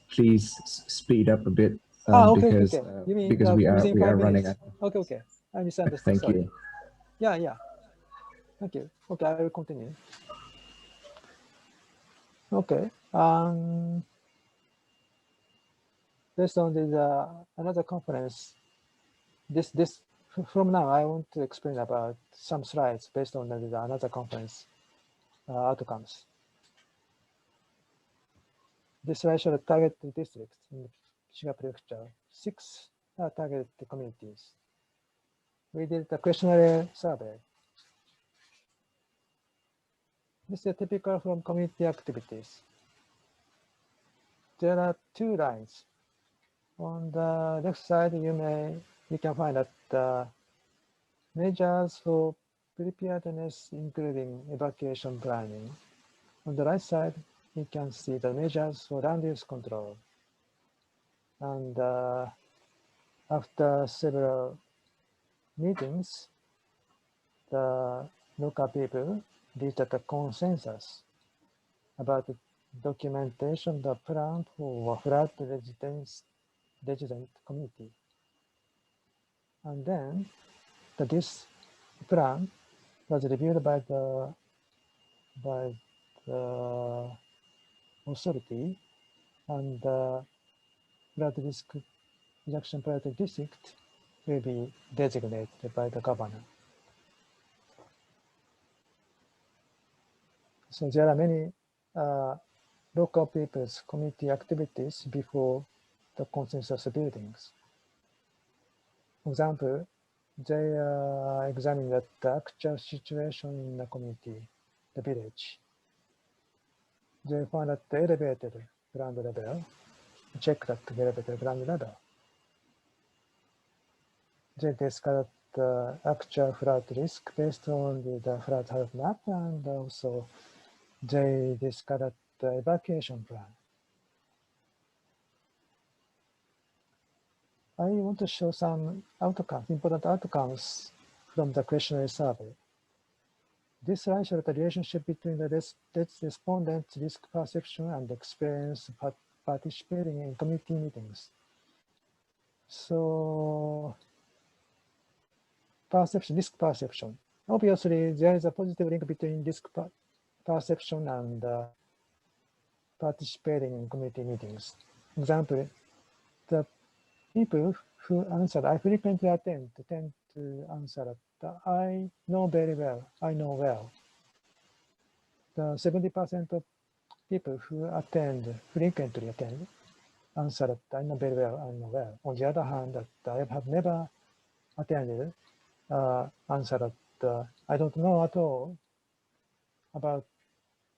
please speed up a bit because You mean because we are running out. Okay. I misunderstood. Thank Sorry. you. Yeah. Thank you. Okay, I will continue. Okay. Based on the another conference, this from now I want to explain about some slides based on another conference outcomes. This slide shows target districts in Shiga Prefecture, 6 target communities. We did the questionnaire survey. This is typical from community activities. There are 2 lines. On the left side, you can find that measures for preparedness, including evacuation planning. On the right side, you can see the measures for land use control. And after several meetings, the local people reached a consensus about the documentation of the plan for flood resident community. And then this plan was reviewed by the authority, and the flood risk reduction priority district will be designated by the governor. So there are many local people's community activities before the consensus buildings. For example, they examined the actual situation in the community, the village. They found that the elevated ground level, check that the elevated ground level. They discussed the actual flood risk based on the flood health map, and also they discussed the evacuation plan. I want to show some outcomes, important outcomes from the questionnaire survey. This slide shows the relationship between the respondents' risk perception and experience participating in community meetings. So, risk perception. Obviously, there is a positive link between risk perception and participating in community meetings. Example, the people who answered, I frequently attend, tend to answer that I know very well, I know well. The 70% of people who frequently attend, answered, I know very well, I know well. On the other hand, that I have never attended, answered, I don't know at all. About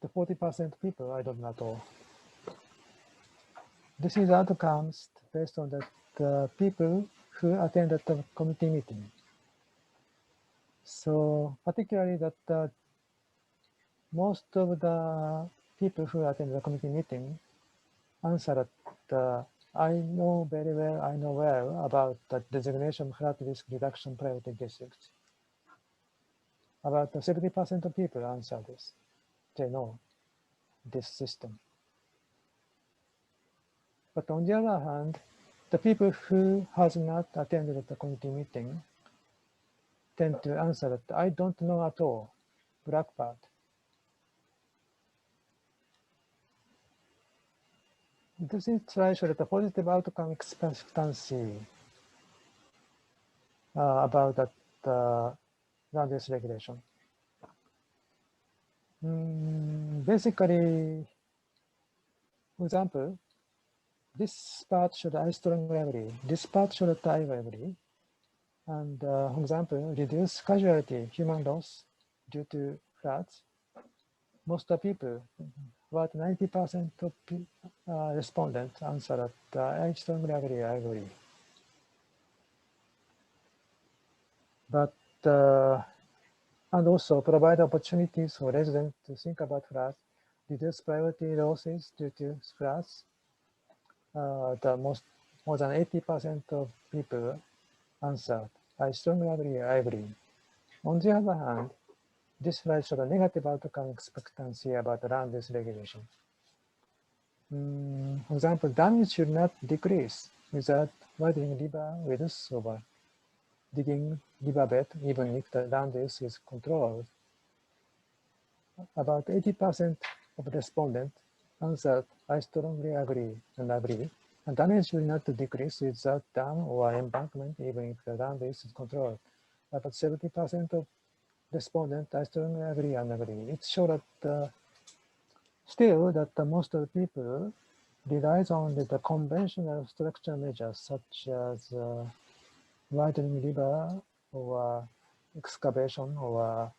the 40% people, I don't know at all. This is outcomes based on the people who attended the committee meeting. So particularly that most of the people who attended the committee meeting answered I know very well, I know well about the designation of flood risk reduction priority districts. About 70% of people answer this. They know this system. But on the other hand, the people who has not attended the committee meeting tend to answer that I don't know at all, black part. This is try show that the positive outcome expectancy about that land use regulation. Basically, for example, this part should I strongly agree. This part should I agree. And for example, reduce casualty, human loss due to floods. Most of people, about 90% of respondents answer that I strongly agree, I agree. But, and also provide opportunities for residents to think about floods, reduce priority losses due to floods. More than 80% of people answered, I strongly agree, I agree. On the other hand, this slide shows a negative outcome expectancy about land use regulation. For example, damage should not decrease without widening river widths over digging riverbed, even if the land use is controlled. About 80% of respondents answered, I strongly agree and agree. And damage should not decrease without dam or embankment, even if the land use is controlled. About 70% of respondents, I strongly agree and agree. It shows that still that most of the people relies on the conventional structural measures such as widening river or excavation or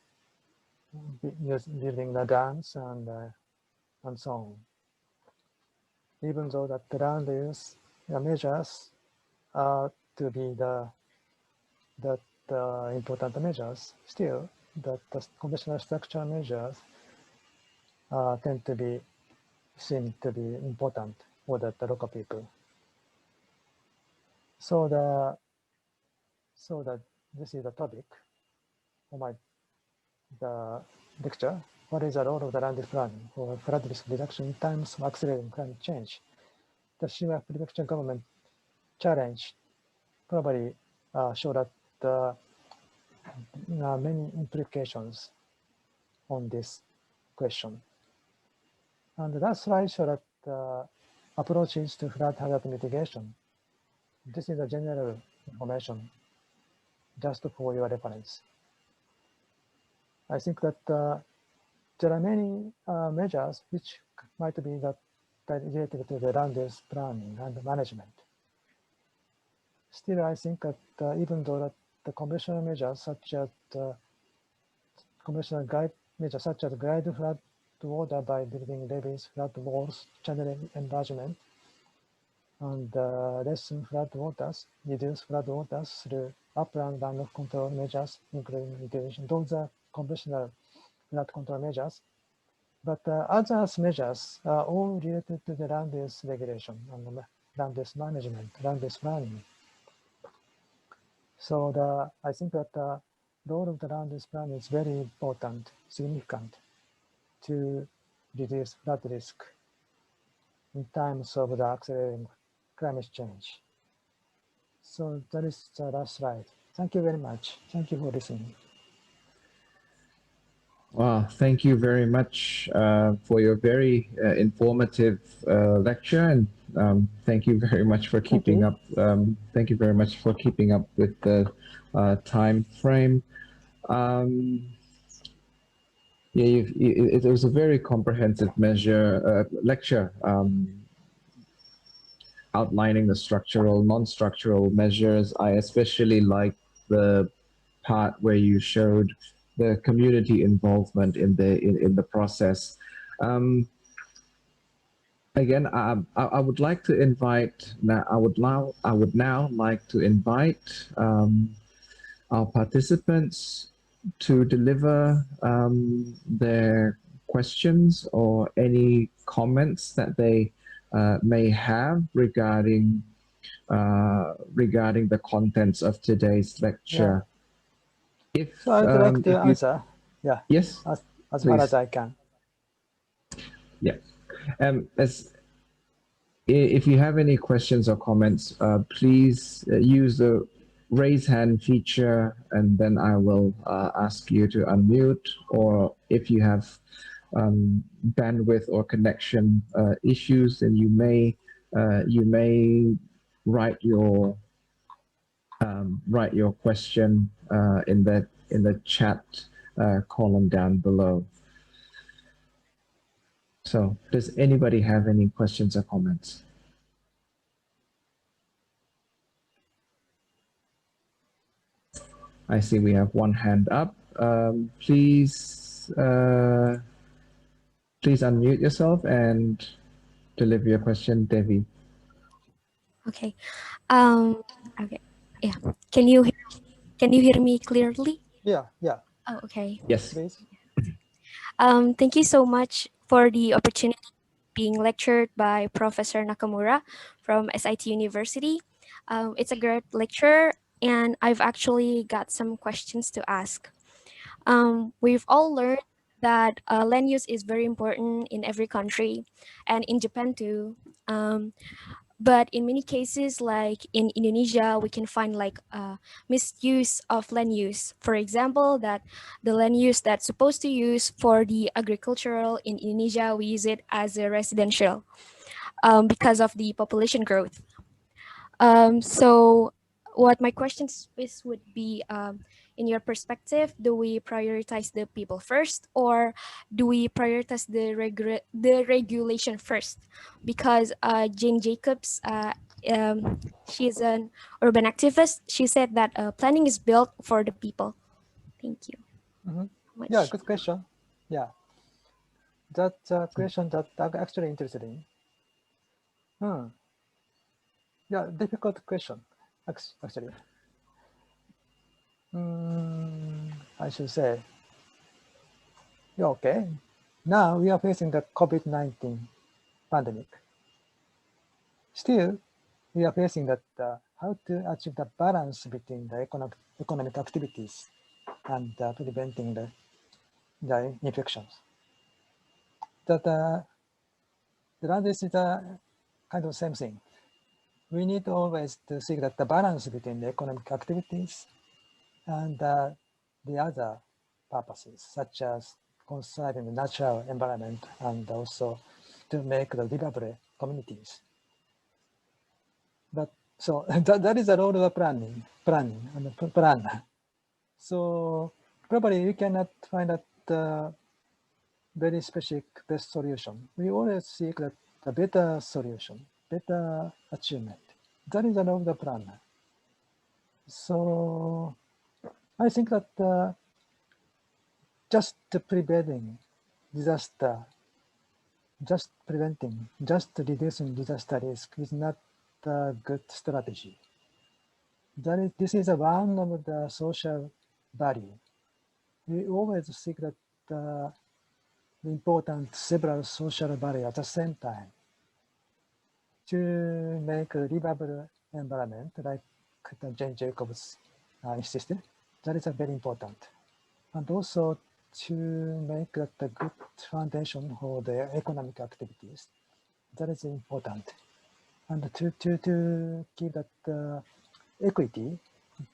building the dams and so on. Even though that the land use measures are to be the important measures, still that the conventional structural measures tend to be seen to be important for the local people. So that this is the topic for the lecture. What is the role of the land use planning for flood risk reduction in times of accelerating climate change? The Shiga Prefecture government challenge probably show that many implications on this question. And that's why I show that approaches to flood hazard mitigation. This is a general information just for your reference. I think that there are many measures which might be that related to the land use planning and management. Still, I think that even though that the conventional measures such as conventional guide measures such as guide flood water by building levees, flood walls, channel enlargement, and lessen flood waters, reduce flood waters through upland runoff control measures, including inundation. Those are conventional flood control measures. But other measures are all related to the land use regulation and land use management, land use planning. So I think that the role of the land use planning is very important, significant to reduce flood risk in terms of the accelerating climate change. So that is the last slide. Thank you very much. Thank you for listening. Wow, thank you very much for your very informative lecture, and thank you very much for keeping up. Thank you very much for keeping up with the time frame. Yeah, it was a very comprehensive lecture outlining the structural, non-structural measures. I especially like the part where you showed the community involvement in the process. Again, I would like to invite now. I would now like to invite our participants to deliver their questions or any comments that they may have regarding the contents of today's lecture. Yeah. So I'd like to answer. Yeah. Yes. As far as I can. Yeah. If you have any questions or comments, please use the raise hand feature, and then I will ask you to unmute. Or if you have bandwidth or connection issues, then you may write your question in the chat column down below. So, does anybody have any questions or comments? I see we have one hand up. Please unmute yourself and deliver your question, Devi. Okay. Okay. Yeah. Can you hear me clearly? Yeah. Oh, okay. Yes. Please. Thank you so much for the opportunity being lectured by Professor Nakamura from SIT University. It's a great lecture, and I've actually got some questions to ask. We've all learned that land use is very important in every country, and in Japan too. But in many cases, like in Indonesia, we can find like misuse of land use. For example, that the land use that's supposed to use for the agricultural in Indonesia, we use it as a residential because of the population growth. So what my questions is would be, in your perspective, do we prioritize the people first, or do we prioritize the regulation first? Because Jane Jacobs, she's an urban activist. She said that planning is built for the people. Thank you. Yeah, good question. Yeah, that's a question that I'm actually interested in. Yeah, difficult question, actually. I should say. Yeah, okay. Now we are facing the COVID-19 pandemic. Still, we are facing that how to achieve the balance between the economic activities and preventing the infections. That this is a kind of same thing. We need always to seek that the balance between the economic activities and the other purposes, such as conserving the natural environment and also to make the livable communities. But so that is the role of planning and the planner. So probably we cannot find that very specific best solution. We always seek that the better solution, better achievement. That is the role of the planner. So I think that just preventing disaster, just reducing disaster risk is not a good strategy. This is one of the social value. We always seek that the important several social value at the same time to make a livable environment, like Jane Jacobs insisted. That is very important. And also to make that a good foundation for the economic activities. That is important. And to keep that equity,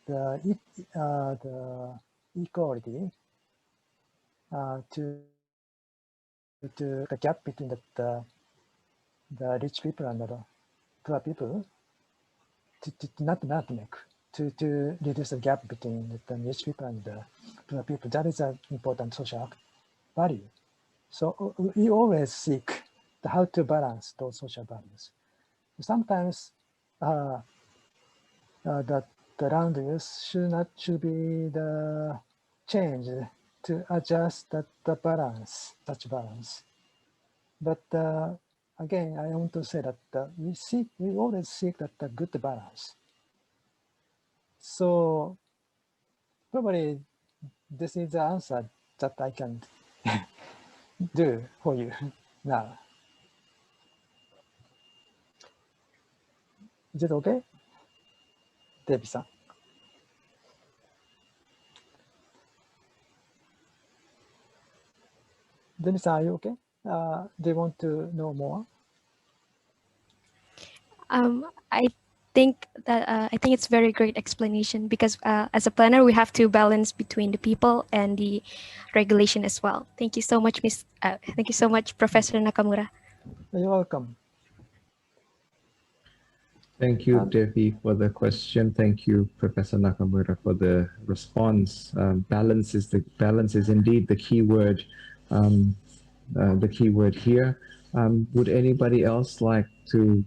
the equality, to the gap between the rich people and the poor people, to not make, to reduce the gap between the rich people and the poor people. That is an important social value. So we always seek how to balance those social values. Sometimes the land use should be the change to adjust the balance, such balance. But again, I want to say that we always seek that the good balance. So probably this is the answer that I can do for you now. Is it okay, David-san? Demi-san, are you okay? Do you want to know more? I think it's very great explanation because as a planner we have to balance between the people and the regulation as well. Thank you so much, thank you so much, Professor Nakamura. You're welcome. Thank you, Devi, for the question. Thank you, Professor Nakamura, for the response. Balance is indeed the key word. The key word here. Would anybody else like to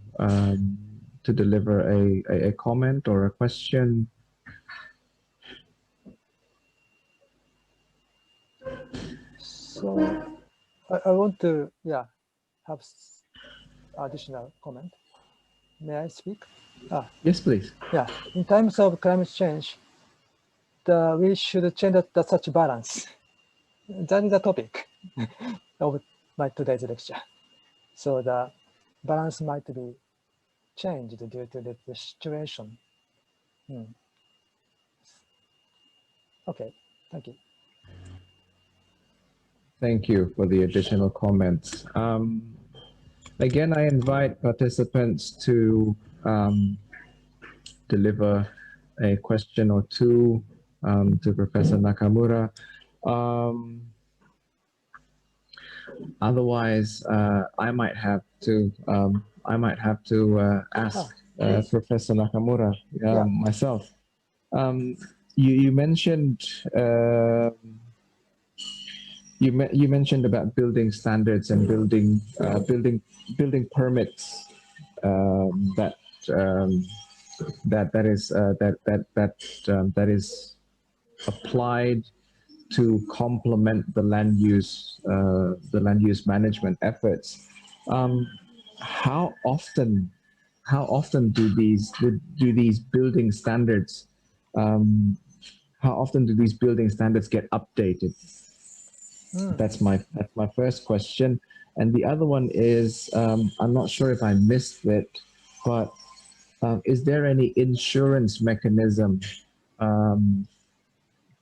deliver a comment or a question? So I want to have additional comment. May I speak? Yes, please. Yeah, in terms of climate change, we should change such balance. That is the topic of my today's lecture. So the balance might be changed due to the situation. Okay, thank you. Thank you for the additional comments. Again, I invite participants to deliver a question or two to Professor Nakamura. Otherwise, I might have to ask Professor Nakamura myself. You mentioned you mentioned about building standards and building permits that is applied to complement the land use management efforts. How often do these building standards get updated? That's my first question. And the other one is, I'm not sure if I missed it, but is there any insurance mechanism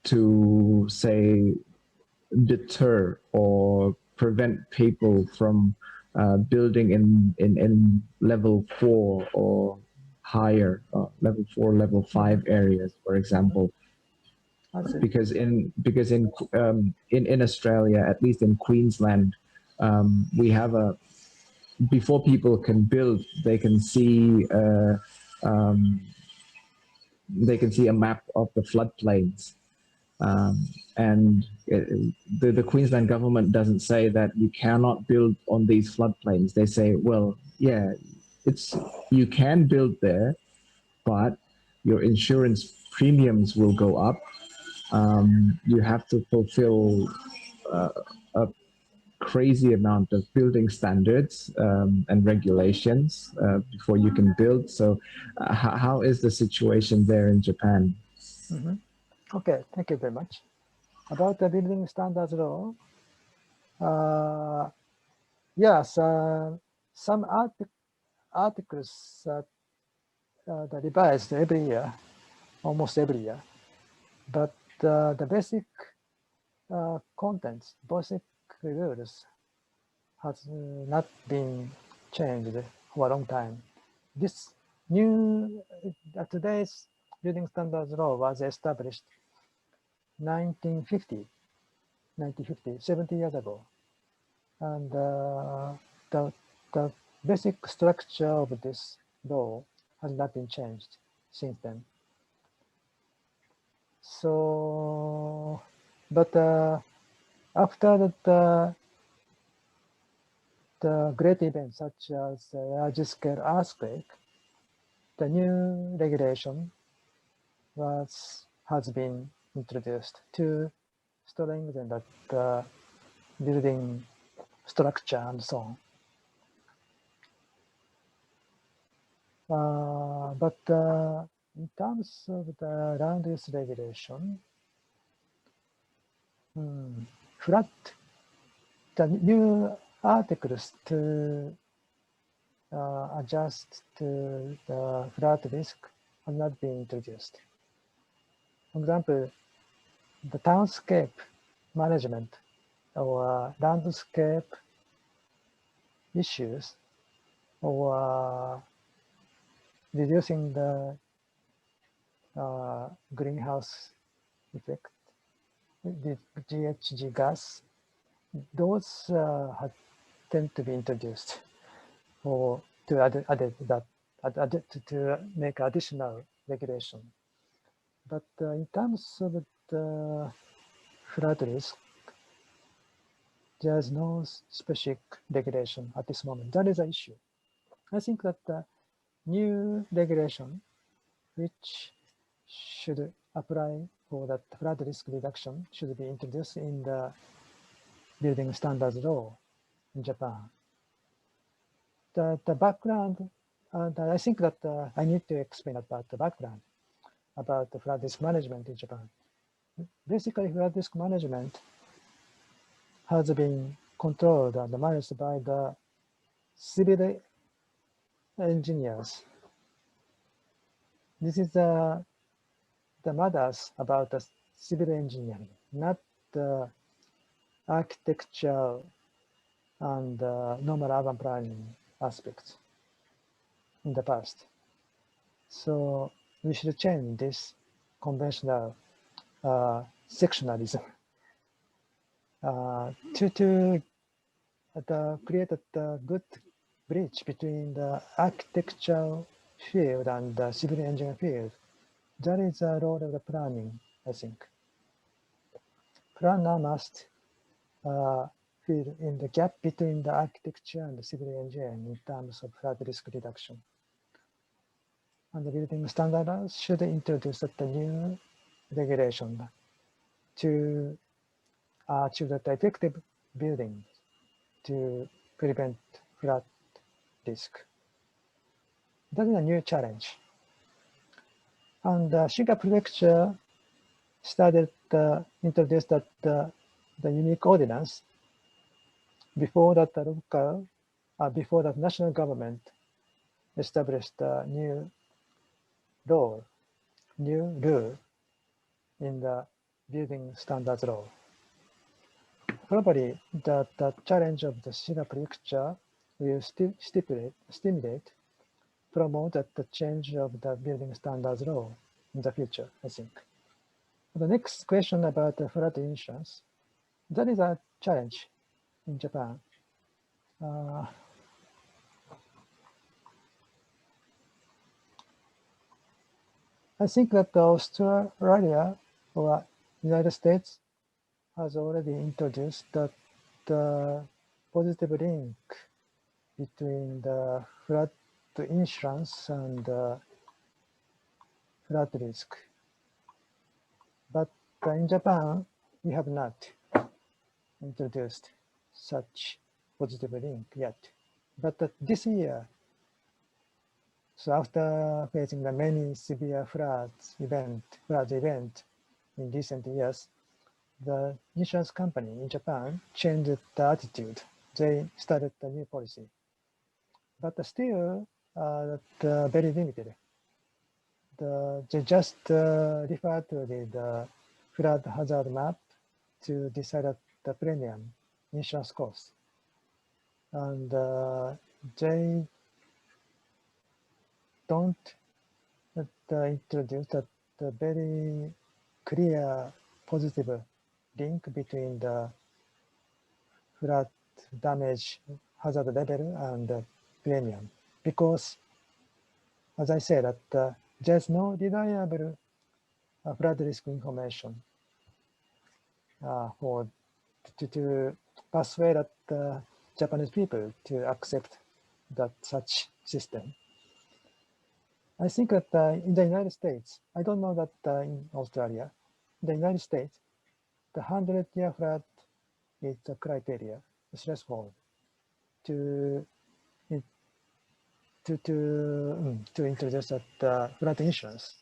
to, say, deter or prevent people from building in level 4 or higher, level 4, level 5 areas, for example? Because in Australia, at least in Queensland, we have before people can build, they can see a map of the floodplains, and the Queensland government doesn't say that you cannot build on these floodplains. They say, well, yeah, you can build there, but your insurance premiums will go up. You have to fulfill a crazy amount of building standards and regulations before you can build. So how is the situation there in Japan? Okay, thank you very much. About the building standards law, yes, some articles that revised every year, almost every year, but the basic contents, basic rules has not been changed for a long time. This new, today's building standards law was established 1950, 70 years ago. And the basic structure of this law has not been changed since then. So, but after the great events such as large-scale earthquake, the new regulation has been introduced to strengthen the building structure and so on. But in terms of the land use regulation, the new articles to adjust to the flood risk have not been introduced. For example, the townscape management or landscape issues or reducing the greenhouse effect, the GHG gas, those tend to be introduced or to make additional regulation. But in terms of the flood risk, there's no specific regulation at this moment. That is an issue. I think that the new regulation, which should apply for that flood risk reduction, should be introduced in the building standards law in Japan. The background, I think that I need to explain about the background about the flood risk management in Japan. Basically, flood risk management has been controlled and managed by the civil engineers. This is the matters about the civil engineering, not the architecture and normal urban planning aspects in the past. So we should change this conventional sectionalism to create a good bridge between the architectural field and the civil engineering field. That is the role of the planning, I think. Planner must fill in the gap between the architecture and the civil engineering in terms of flood risk reduction. And the building standards should introduce the new regulation to achieve the effective building to prevent flood risk. That is a new challenge. And Shiga Prefecture started introduced the unique ordinance before that the local, before that national government established a new rule in the building standards law. Probably the challenge of the Shiga Prefecture will stimulate, promote the change of the building standards law in the future, I think. The next question about the flood insurance, that is a challenge in Japan. I think that Australia or United States has already introduced that the positive link between the flood insurance and flood risk. But in Japan, we have not introduced such positive link yet. But this year, so after facing the many severe flood event in recent years, the insurance company in Japan changed the attitude. They started a new policy, but still very limited. They just refer to the flood hazard map to decide the premium insurance cost, and they don't introduce the very clear positive link between the flood damage hazard level and the premium, because, as I said, that there's no reliable flood risk information to persuade the Japanese people to accept that such system. I think that in the United States, I don't know that in Australia, in the United States, the 100-year flood is the criteria, the threshold to introduce that flood insurance.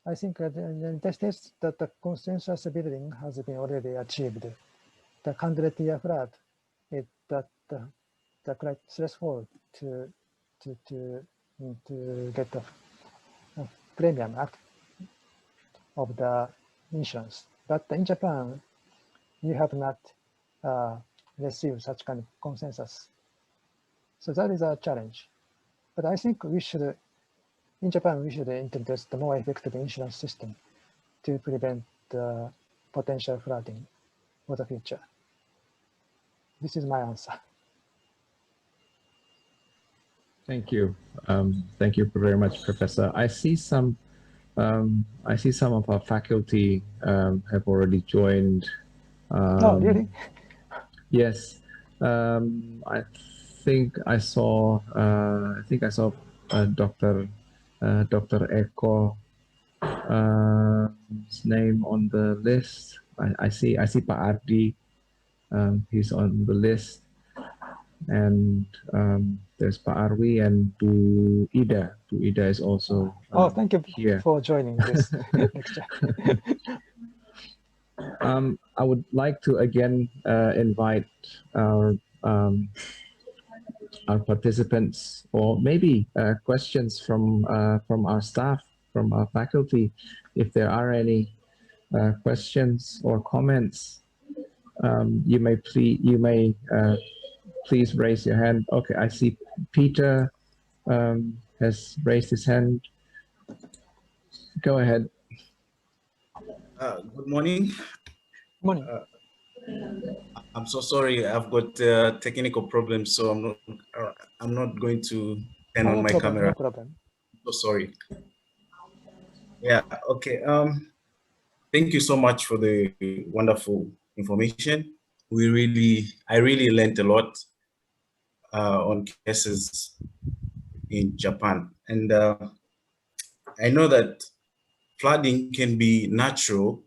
I think that in the United States, that the consensus building has been already achieved. The 100-year flood is the threshold to get the premium of the insurance. But in Japan, you have not received such kind of consensus. So that is a challenge. But I think we should, in Japan, we should introduce the more effective insurance system to prevent potential flooding for the future. This is my answer. Thank you. Thank you very much, Professor. I see some of our faculty have already joined. Oh, really? Yes. I think I saw Dr. Eko name on the list. I see Pak Ardi. He's on the list. And there's Pak Arwi and Bu Ida. Bu Ida is also thank you here. for joining this lecture. I would like to again invite our participants, or maybe questions from our staff, from our faculty, if there are any questions or comments. You may please raise your hand. Okay, I see Peter has raised his hand. Go ahead. Good morning. Morning. I'm so sorry. I've got technical problems, so I'm not going to turn on my camera. No problem. So sorry. Yeah. Okay. Thank you so much for the wonderful information. I really learned a lot on cases in Japan, and I know that flooding can be a natural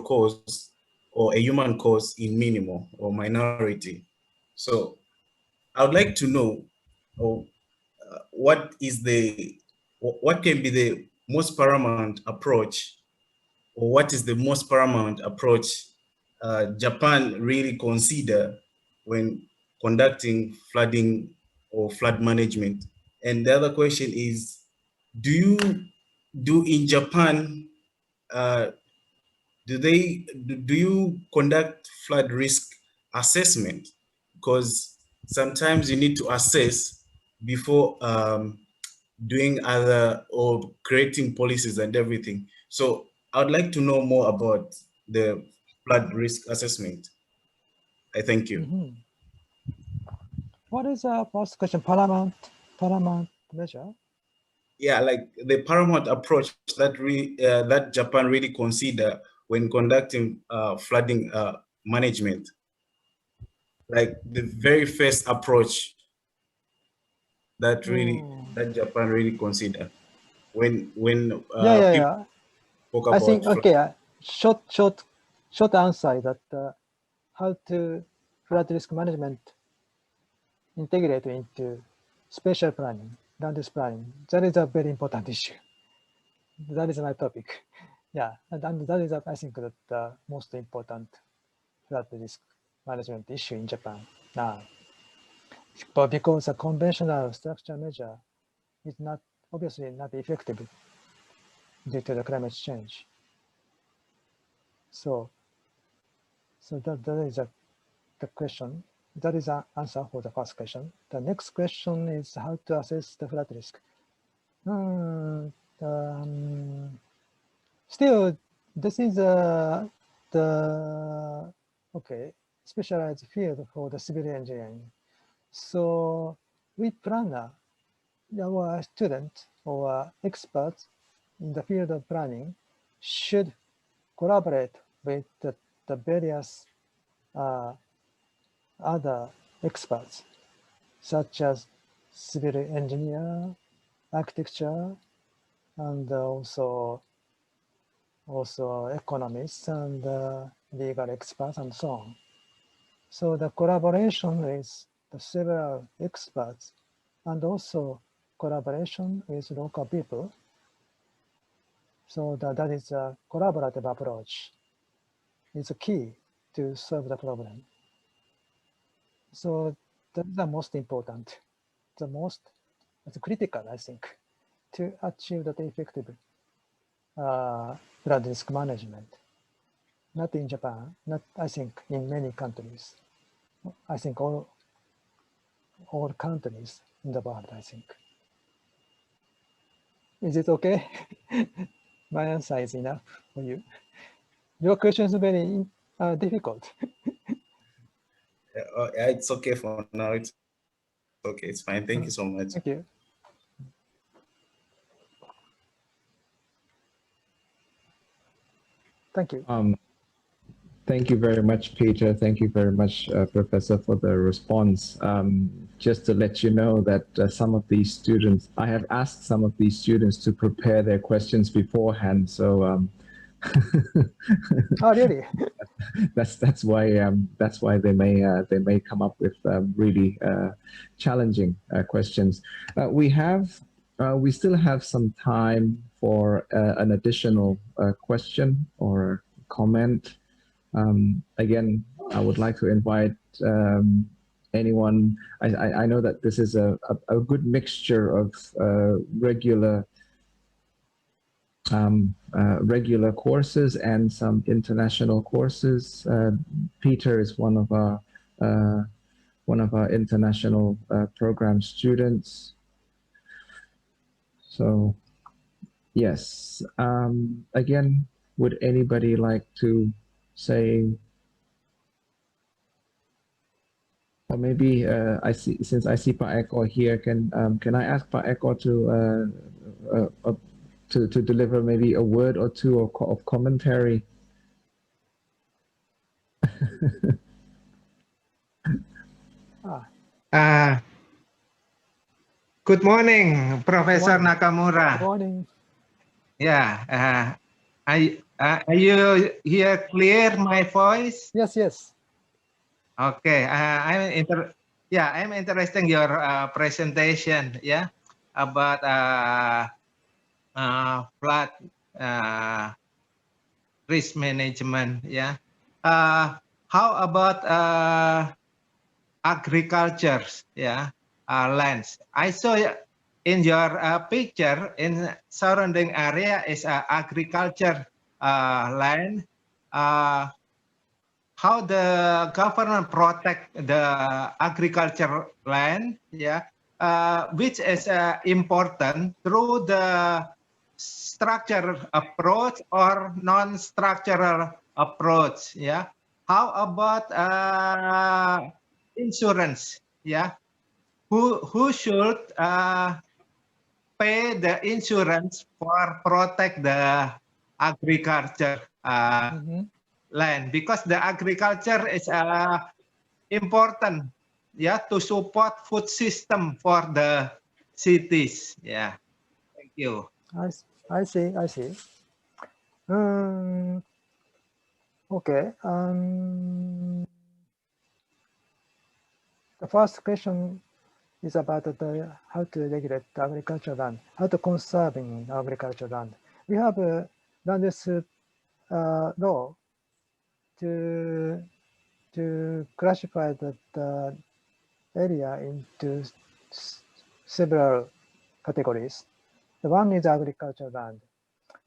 cause or a human cause in minimal or minority. So I would like to know what can be the most paramount approach, or what is the most paramount approach Japan really consider when conducting flooding or flood management? And the other question is, do in Japan, do you conduct flood risk assessment? Because sometimes you need to assess before doing other or creating policies and everything. So I would like to know more about the flood risk assessment. I thank you. What is the first question? Paramount measure? Yeah, like the paramount approach that Japan really consider when conducting flooding management, like the very first approach that Japan really consider when people talk about. I think short answer is that how to flood risk management integrate into spatial planning, land use planning. That is a very important issue. That is my topic. Yeah, and that is, I think, the most important flood risk management issue in Japan now. But because a conventional structure measure is obviously not effective due to the climate change. So that is the question. That is an answer for the first question. The next question is how to assess the flood risk. Still, this is the specialized field for the civil engineering. So we planner, our students or experts in the field of planning should collaborate with the various other experts, such as civil engineer, architecture, and also economists and legal experts and so on. So the collaboration with the several experts and also collaboration with local people. So that is a collaborative approach. It's a key to solve the problem. So that's the most important, it's critical, I think, to achieve that effective flood risk management. Not in Japan, not I think in many countries. I think all countries in the world, I think. Is it okay? My answer is enough for you. Your question is very difficult. It's okay for now. It's okay. It's fine. Thank you so much. Thank you. Thank you. Thank you very much, Peter. Thank you very much, Professor, for the response. Just to let you know that some of these students, I have asked some of these students to prepare their questions beforehand. So oh, really? that's why they may come up with really challenging questions. We still have some time for an additional question or comment. Again, I would like to invite anyone. I know that this is a good mixture of regular courses and some international courses. Peter is one of our international program students. So yes, again, would anybody like to say, or maybe since I see Pak Eko here, can I ask Pak Eko to deliver maybe a word or two of commentary? Good morning, Professor Nakamura. Good morning. Yeah, are you hear clear my voice? Yes, yes. Okay, I'm interested in your presentation. Yeah, about flood risk management. Yeah, how about agriculture? Yeah, lands. I saw in your picture in surrounding area is agriculture land. How the government protect the agriculture land, yeah, which is important through the structural approach or non-structural approach, yeah. How about insurance, yeah? Who should pay the insurance for protect the agriculture land, because the agriculture is important, yeah, to support food system for the cities. Yeah, thank you. I see. Okay. The first question is about how to regulate the agricultural land, how to conserve in agricultural land. We have land use law to classify the area into several categories. The one is agricultural land.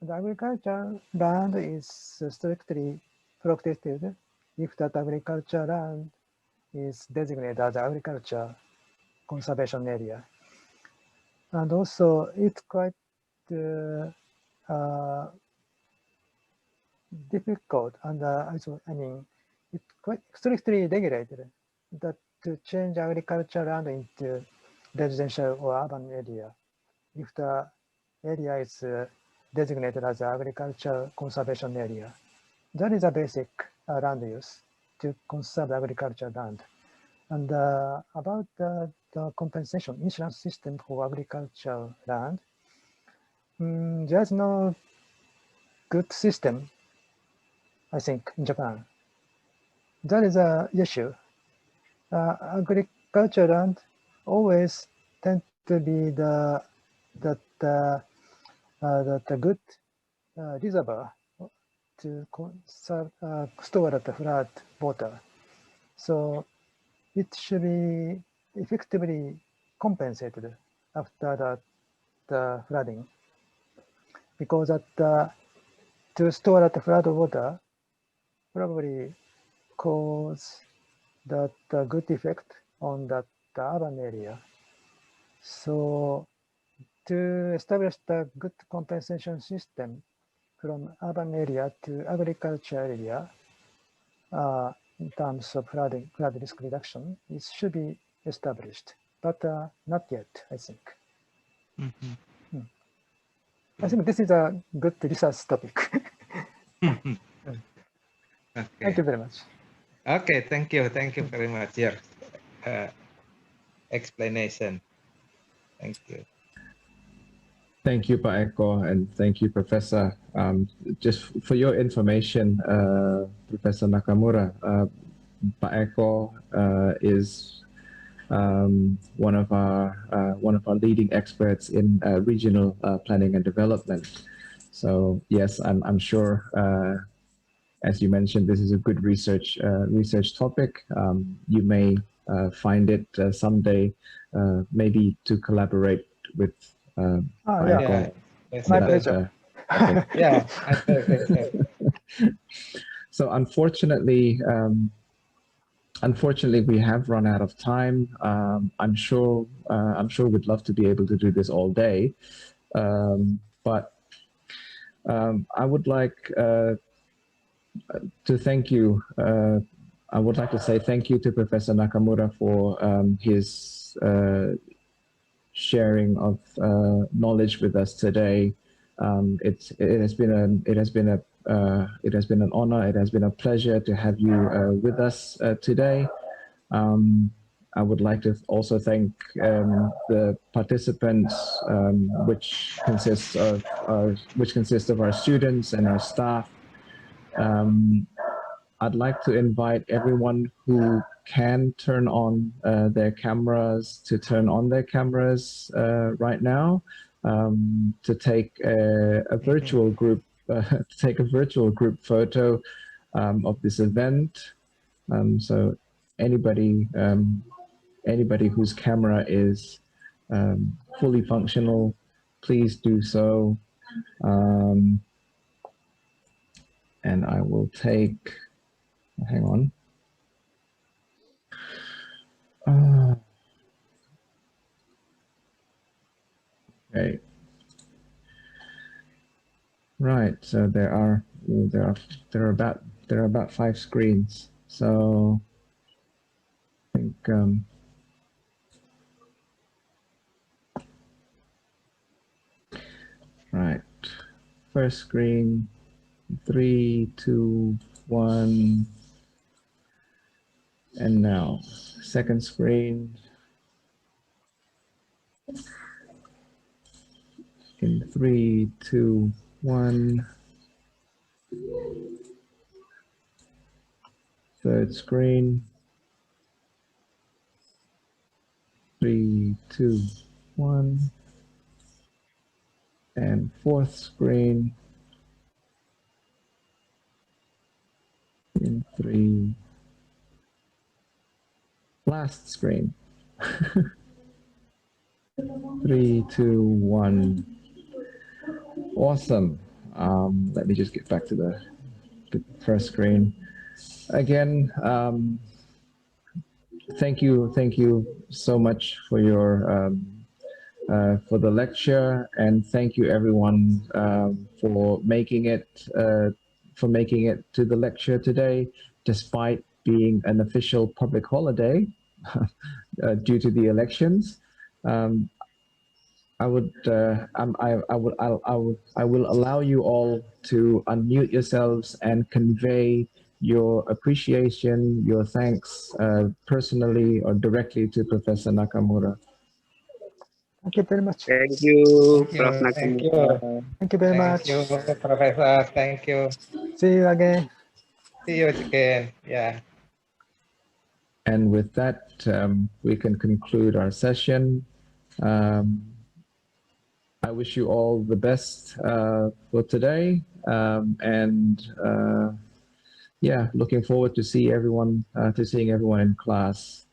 The agricultural land is strictly protected if that agricultural land is designated as agriculture conservation area. And also it's quite difficult and it's quite strictly regulated that to change agricultural land into residential or urban area if the area is designated as agriculture conservation area. That is a basic land use to conserve agricultural land. And about the compensation insurance system for agricultural land, there's no good system, I think, in Japan. That is an issue. Agricultural land always tend to be the good reservoir to store the flood water. So it should be effectively compensated after the flooding, because to store the flood water, probably cause that good effect on that urban area. So to establish the good compensation system from urban area to agriculture area, in terms of flood risk reduction, it should be established, but not yet, I think. I think this is a good research topic. Okay. Thank you very much. Okay, thank you very much. Your explanation. Thank you. Thank you, Pak Eko, and thank you, Professor. Just for your information, Professor Nakamura, Pak Eko is one of our leading experts in regional planning and development. So yes, I'm sure, as you mentioned, this is a good research topic. You may find it someday, maybe to collaborate with. Yeah, my pleasure. Yeah. So unfortunately, we have run out of time. I'm sure we'd love to be able to do this all day, but I would like to thank you. I would like to say thank you to Professor Nakamura for his sharing of knowledge with us today. It has been an honor. It has been a pleasure to have you with us today. I would like to also thank the participants, which consist of our students and our staff. I'd like to invite everyone who can turn on their cameras to turn on their cameras right now, to take a virtual group photo of this event. So anybody whose camera is fully functional, please do so. And I will take. Hang on. Okay. Right. So there are about 5 screens. So I think right. First screen. 3, 2, 1. And now, second screen. In 3, 2, 1. Third screen. 3, 2, 1. And fourth screen. In 3. Last screen. 3, 2, 1. Awesome. Let me just get back to the first screen. Again, thank you so much for your for the lecture, and thank you everyone for making it to the lecture today, despite being an official public holiday due to the elections. I will allow you all to unmute yourselves and convey your appreciation, your thanks personally or directly to Professor Nakamura. Thank you very much. Thank you, Prof. Thank you. Nakamura. Thank you very much. Thank you, Professor. Thank you. See you again. See you again. Yeah. And with that, we can conclude our session. I wish you all the best for today, and yeah, looking forward to seeing everyone in class.